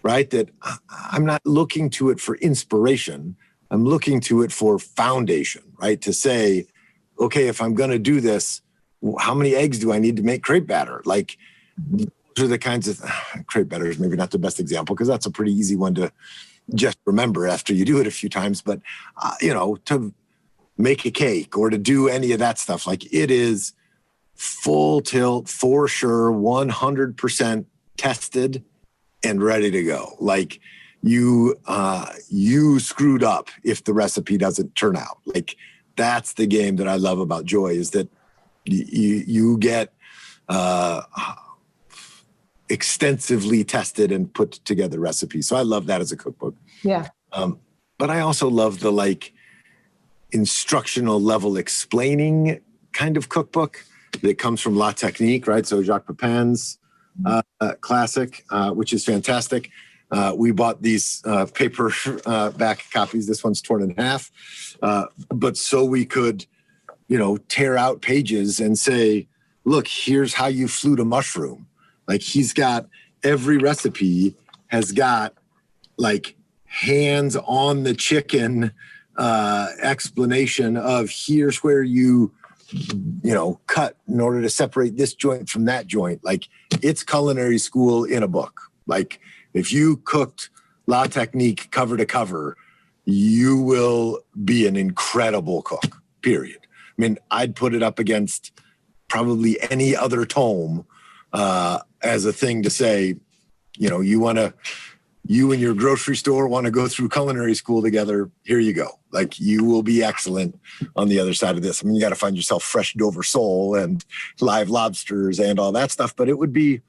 Speaker 1: right? That I'm not looking to it for inspiration. I'm looking to it for foundation, right? To say, okay, if I'm going to do this, how many eggs do I need to make crepe batter? Like, those are the kinds of crepe batter is maybe not the best example because that's a pretty easy one to just remember after you do it a few times. But, to make a cake or to do any of that stuff, like it is full tilt for sure, 100% tested and ready to go. Like you screwed up if the recipe doesn't turn out. Like, that's the game that I love about Joy is that you get extensively tested and put together recipes. So I love that as a cookbook.
Speaker 3: Yeah.
Speaker 1: But I also love the instructional level explaining kind of cookbook that comes from La Technique, right? So Jacques Pepin's classic, which is fantastic. We bought these paper back copies. This one's torn in half. But so we could, tear out pages and say, look, here's how you flute a mushroom. Like he's got every recipe has got hands on the chicken explanation of here's where you cut in order to separate this joint from that joint. Like it's culinary school in a book. Like if you cooked La Technique cover to cover, you will be an incredible cook, period. I mean, I'd put it up against probably any other tome as a thing to say, you and your grocery store want to go through culinary school together, here you go. Like you will be excellent on the other side of this. I mean, you got to find yourself fresh Dover sole and live lobsters and all that stuff, but it would be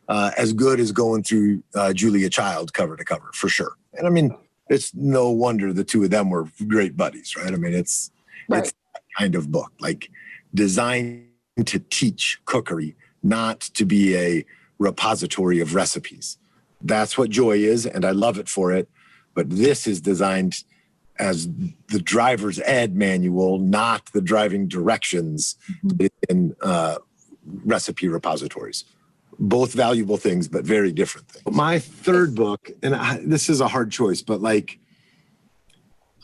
Speaker 1: as good as going through Julia Child cover to cover for sure. And I mean, it's no wonder the two of them were great buddies, right? I mean, it's that kind of book, like designed to teach cookery, not to be a repository of recipes. That's what Joy is, and I love it for it. But this is designed as the driver's ed manual, not the driving directions in recipe repositories. Both valuable things, but very different things. My third book, and this is a hard choice, but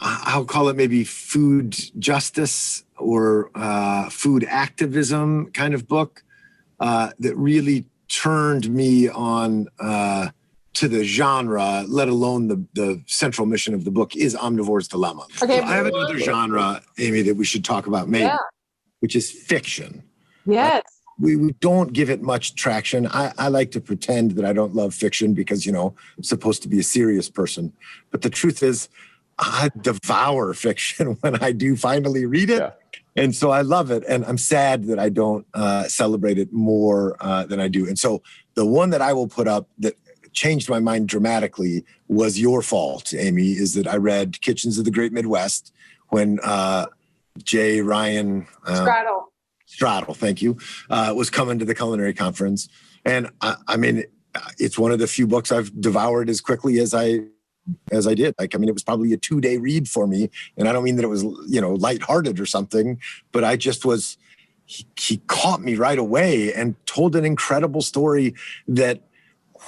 Speaker 1: I'll call it maybe food justice or food activism kind of book that really turned me on to the genre, let alone the central mission of the book, is Omnivore's Dilemma. Okay, I have another genre, Amy, that we should talk about maybe, which is fiction.
Speaker 3: Yes.
Speaker 1: We don't give it much traction. I like to pretend that I don't love fiction because, I'm supposed to be a serious person. But the truth is, I devour fiction when I do finally read it. Yeah. And so I love it. And I'm sad that I don't celebrate it more than I do. And so the one that I will put up that changed my mind dramatically was your fault, Amy, is that I read Kitchens of the Great Midwest when Jay Ryan Straddle, thank you, was coming to the culinary conference. And I mean, it's one of the few books I've devoured as quickly as I did. Like, I mean, it was probably a 2-day read for me. And I don't mean that it was, lighthearted or something, but I just was, he caught me right away and told an incredible story that,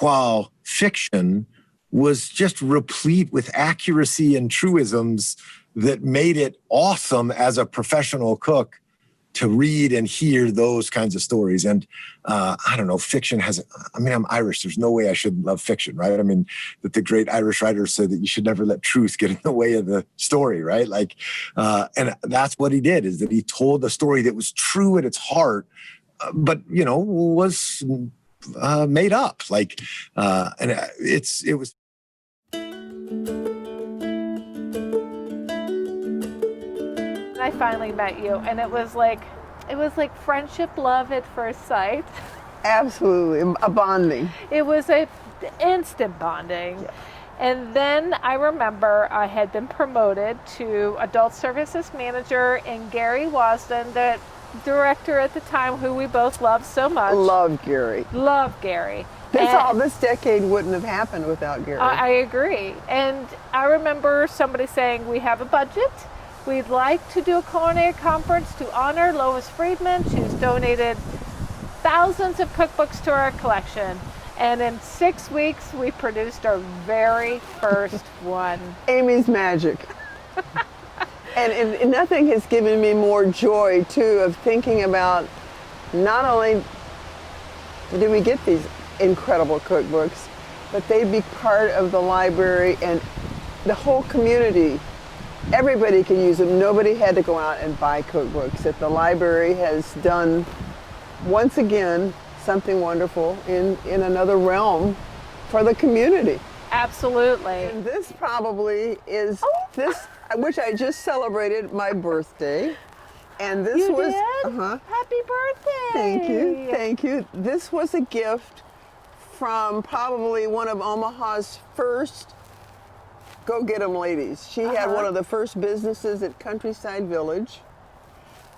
Speaker 1: while fiction, was just replete with accuracy and truisms that made it awesome as a professional cook to read and hear those kinds of stories. And I don't know, fiction I'm Irish. There's no way I shouldn't love fiction, right? I mean, that the great Irish writer said that you should never let truth get in the way of the story, right? Like, and that's what he did, is that he told a story that was true at its heart, but, was made up. Like, and it was.
Speaker 3: I finally met you, and it was like friendship, love at first sight.
Speaker 4: Absolutely, a bonding.
Speaker 3: It was a instant bonding. Yeah. And then I remember I had been promoted to adult services manager, and Gary Wasden, the director at the time, who we both loved so much.
Speaker 4: Love Gary.
Speaker 3: This
Speaker 4: decade wouldn't have happened without Gary.
Speaker 3: I agree. And I remember somebody saying, we have a budget. We'd like to do a culinary conference to honor Lois Friedman. She's donated thousands of cookbooks to our collection. And in 6 weeks, we produced our very first one.
Speaker 4: Amy's magic. and nothing has given me more joy, too, of thinking about not only do we get these incredible cookbooks, but they'd be part of the library and the whole community. Everybody can use them. Nobody had to go out and buy cookbooks. That the library has done, once again, something wonderful in another realm for the community.
Speaker 3: Absolutely.
Speaker 4: And this probably is which I just celebrated my birthday. And this
Speaker 3: you
Speaker 4: was
Speaker 3: did? Happy birthday.
Speaker 4: Thank you. This was a gift from probably one of Omaha's first Go Get 'em ladies. She had one of the first businesses at Countryside Village,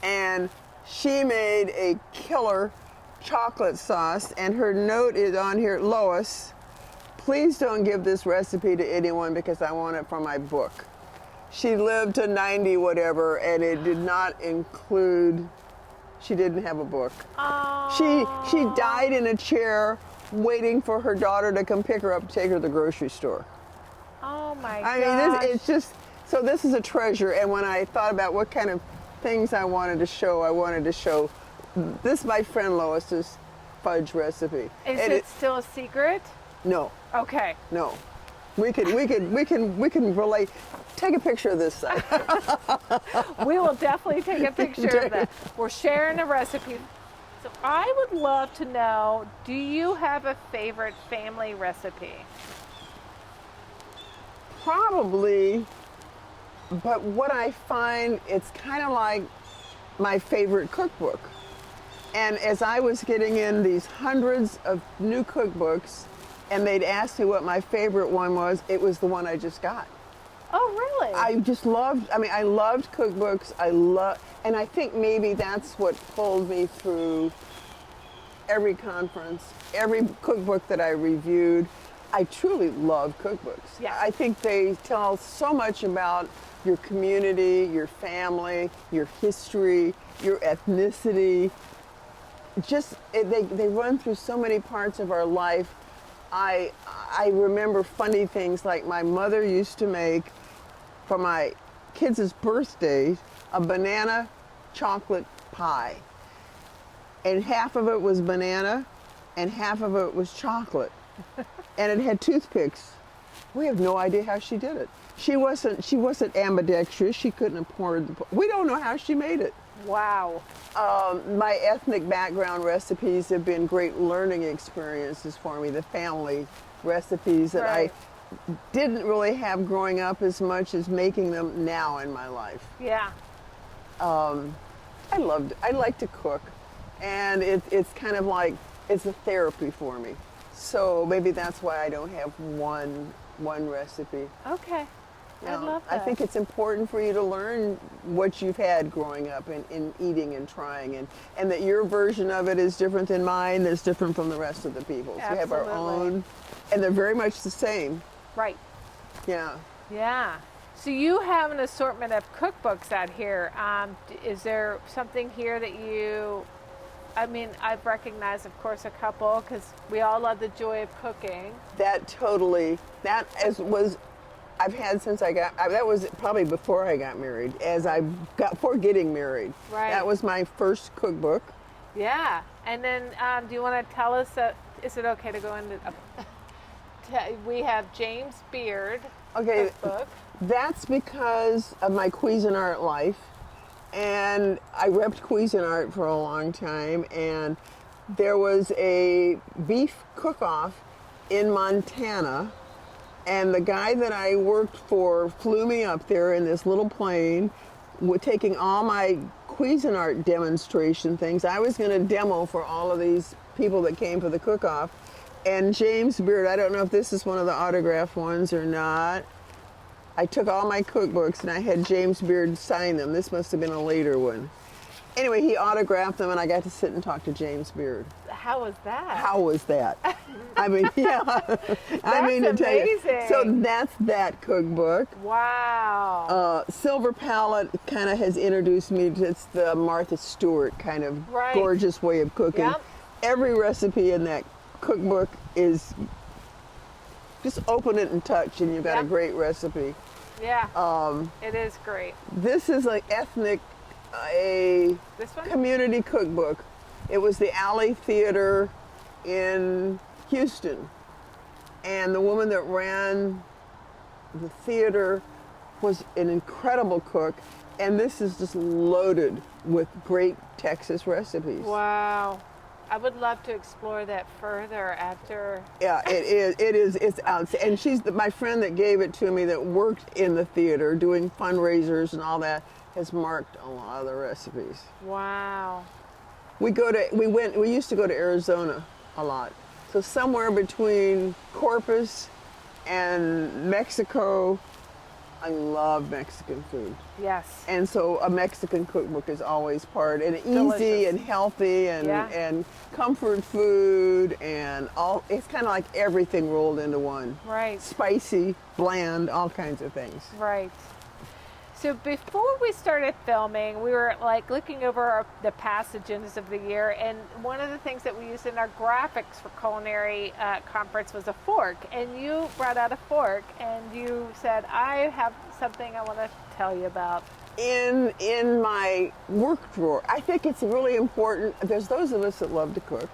Speaker 4: and she made a killer chocolate sauce, and her note is on here, Lois, please don't give this recipe to anyone because I want it for my book. She lived to 90 whatever, and it did not include, she didn't have a book. She died in a chair waiting for her daughter to come pick her up, take her to the grocery store.
Speaker 3: Oh my gosh.
Speaker 4: I mean, it's just, so this is a treasure. And when I thought about what kind of things I wanted to show this, my friend Lois's fudge recipe.
Speaker 3: Is it still a secret?
Speaker 4: No.
Speaker 3: Okay.
Speaker 4: No. We can relate. Take a picture of this side.
Speaker 3: We will definitely take a picture of that. We're sharing a recipe. So I would love to know, do you have a favorite family recipe?
Speaker 4: Probably, but what I find, it's kind of like my favorite cookbook. And as I was getting in these hundreds of new cookbooks, and they'd ask me what my favorite one was, it was the one I just got.
Speaker 3: Oh, really?
Speaker 4: I just loved, I loved cookbooks. And I think maybe that's what pulled me through every conference, every cookbook that I reviewed. I truly love cookbooks.
Speaker 3: Yeah.
Speaker 4: I think they tell so much about your community, your family, your history, your ethnicity. They run through so many parts of our life. I remember funny things like my mother used to make for my kids' birthdays a banana chocolate pie. And half of it was banana and half of it was chocolate. And it had toothpicks. We have no idea how she did it. She wasn't ambidextrous. She couldn't have poured. We don't know how she made it.
Speaker 3: Wow.
Speaker 4: My ethnic background recipes have been great learning experiences for me. The family recipes that didn't really have growing up as much as making them now in my life.
Speaker 3: Yeah.
Speaker 4: I like to cook, and it's kind of like, it's a therapy for me. So maybe that's why I don't have one recipe.
Speaker 3: Okay.
Speaker 4: You
Speaker 3: I
Speaker 4: know,
Speaker 3: love
Speaker 4: I
Speaker 3: that.
Speaker 4: think it's important for you to learn what you've had growing up in eating and trying, and that your version of it is different than mine, that's different from the rest of the people's. We have our
Speaker 3: Absolutely.
Speaker 4: own, and they're very much the same.
Speaker 3: Right.
Speaker 4: Yeah.
Speaker 3: Yeah. So you have an assortment of cookbooks out here. Is there something here that you, I mean, I've recognized, of course, a couple, because we all love the joy of cooking. I've had since that was probably before I got married, before getting married. Right.
Speaker 4: That was my first cookbook.
Speaker 3: Yeah. And then do you want to tell us, is it okay to go into, we have James Beard cookbook.
Speaker 4: That's because of my Cuisinart life. And I repped Cuisinart for a long time. And there was a beef cook-off in Montana. And the guy that I worked for flew me up there in this little plane, taking all my Cuisinart demonstration things. I was going to demo for all of these people that came for the cook-off. And James Beard, I don't know if this is one of the autographed ones or not. I took all my cookbooks and I had James Beard sign them. This must have been a later one. Anyway, he autographed them and I got to sit and talk to James Beard.
Speaker 3: How was that?
Speaker 4: How was that? I mean, yeah. I mean, to tell you. So that's that cookbook.
Speaker 3: Wow.
Speaker 4: Silver Palette kind of has introduced me to the Martha Stewart kind of gorgeous way of cooking.
Speaker 3: Yep.
Speaker 4: Every recipe in that cookbook is just open it and touch and you've got a great recipe.
Speaker 3: Yeah. It is great.
Speaker 4: This is like ethnic, a community cookbook. It was the Alley Theater in Houston. And the woman that ran the theater was an incredible cook. And this is just loaded with great Texas recipes.
Speaker 3: Wow. I would love to explore that further after.
Speaker 4: Yeah, it's out. And she's my friend that gave it to me that worked in the theater doing fundraisers and all that, has marked a lot of the recipes.
Speaker 3: Wow.
Speaker 4: We used to go to Arizona a lot. So somewhere between Corpus and Mexico, I love Mexican food.
Speaker 3: Yes.
Speaker 4: And so a Mexican cookbook is always part, and
Speaker 3: Delicious.
Speaker 4: easy and healthy and comfort food and all. It's kind of like everything rolled into one.
Speaker 3: Right.
Speaker 4: Spicy, bland, all kinds of things.
Speaker 3: Right. So before we started filming, we were like looking over the passages of the year, and one of the things that we used in our graphics for Culinary conference was a fork. And you brought out a fork, and you said, "I have something I want to tell you about."
Speaker 4: In my work drawer, I think it's really important. There's those of us that love to cook.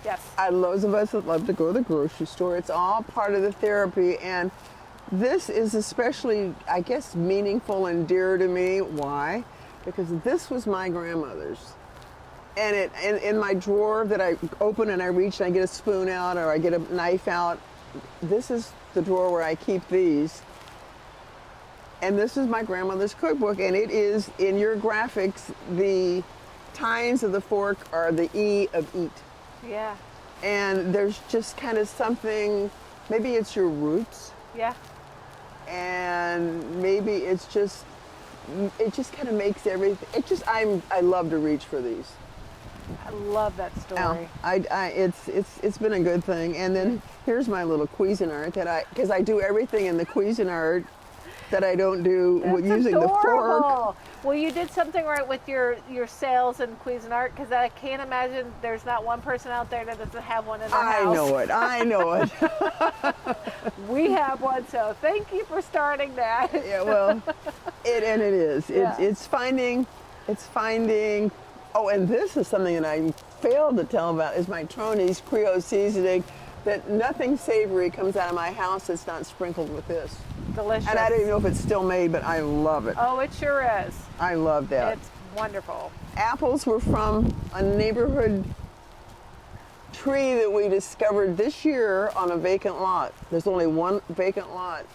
Speaker 3: Yes.
Speaker 4: Those of us that love to go to the grocery store. It's all part of the therapy, and this is especially, I guess, meaningful and dear to me. Why? Because this was my grandmother's. And in my drawer that I open and I reach and I get a spoon out or I get a knife out, this is the drawer where I keep these. And this is my grandmother's cookbook, and it is, in your graphics, the tines of the fork are the E of eat.
Speaker 3: Yeah.
Speaker 4: And there's just kind of something, maybe it's your roots.
Speaker 3: Yeah.
Speaker 4: And maybe it just kind of makes everything. I love to reach for these.
Speaker 3: I love that story.
Speaker 4: It's been a good thing. And then here's my little Cuisinart because I do everything in the Cuisinart that I don't do with using the fork.
Speaker 3: Well, you did something right with your sales in Cuisinart, because I can't imagine there's not one person out there that doesn't have one in their house.
Speaker 4: I know it.
Speaker 3: We have one, so thank you for starting that.
Speaker 4: Yeah, well, it is.
Speaker 3: Yeah.
Speaker 4: It's finding. Oh, and this is something that I failed to tell about is my Troni's Creole seasoning. That nothing savory comes out of my house that's not sprinkled with this.
Speaker 3: Delicious.
Speaker 4: And I don't even know if it's still made, but I love it.
Speaker 3: Oh, it sure is.
Speaker 4: I love that.
Speaker 3: It's wonderful.
Speaker 4: Apples were from a neighborhood tree that we discovered this year on a vacant lot. There's only one vacant lot.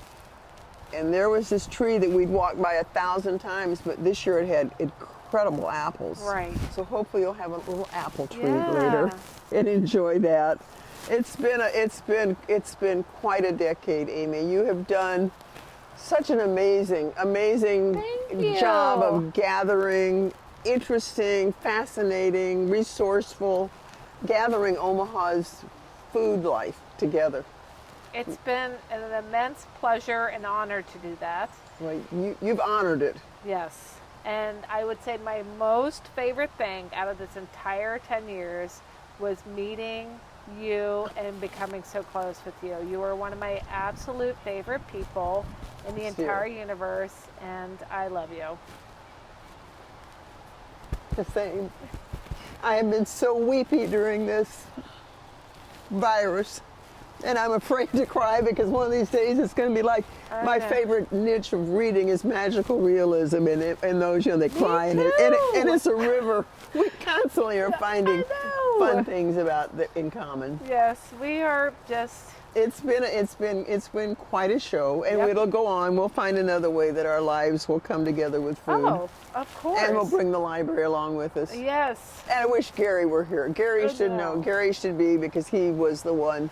Speaker 4: And there was this tree that we'd walked by 1,000 times, but this year it had incredible apples.
Speaker 3: Right.
Speaker 4: So hopefully you'll have a little apple tree later and enjoy that. It's been quite a decade, Amy. You have done such an amazing job of gathering interesting, fascinating, resourceful, gathering Omaha's food life together.
Speaker 3: It's been an immense pleasure and honor to do that.
Speaker 4: Well, you've honored it.
Speaker 3: Yes. And I would say my most favorite thing out of this entire 10 years was meeting you and becoming so close with you. You were one of my absolute favorite people in the entire universe, and I love you.
Speaker 4: The same. I have been so weepy during this virus, and I'm afraid to cry because one of these days it's going to be like my favorite niche of reading is magical realism, and those, they cry, and it's a river. We constantly are finding fun things in common.
Speaker 3: Yes, we are just.
Speaker 4: It's been quite a show, and it'll go on. We'll find another way that our lives will come together with food.
Speaker 3: Oh, of course.
Speaker 4: And we'll bring the library along with us.
Speaker 3: Yes.
Speaker 4: And I wish Gary were here. Gary should know. Gary should be, because he was the one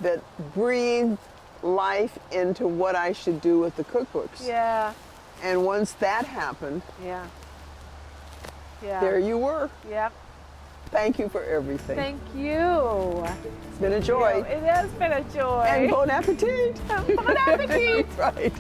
Speaker 4: that breathed life into what I should do with the cookbooks.
Speaker 3: Yeah.
Speaker 4: And once that happened,
Speaker 3: yeah,
Speaker 4: there you were.
Speaker 3: Yep.
Speaker 4: Thank you for everything.
Speaker 3: Thank you.
Speaker 4: It's been a joy.
Speaker 3: It has been a joy.
Speaker 4: And bon appetit.
Speaker 3: Bon appetit.
Speaker 4: Right.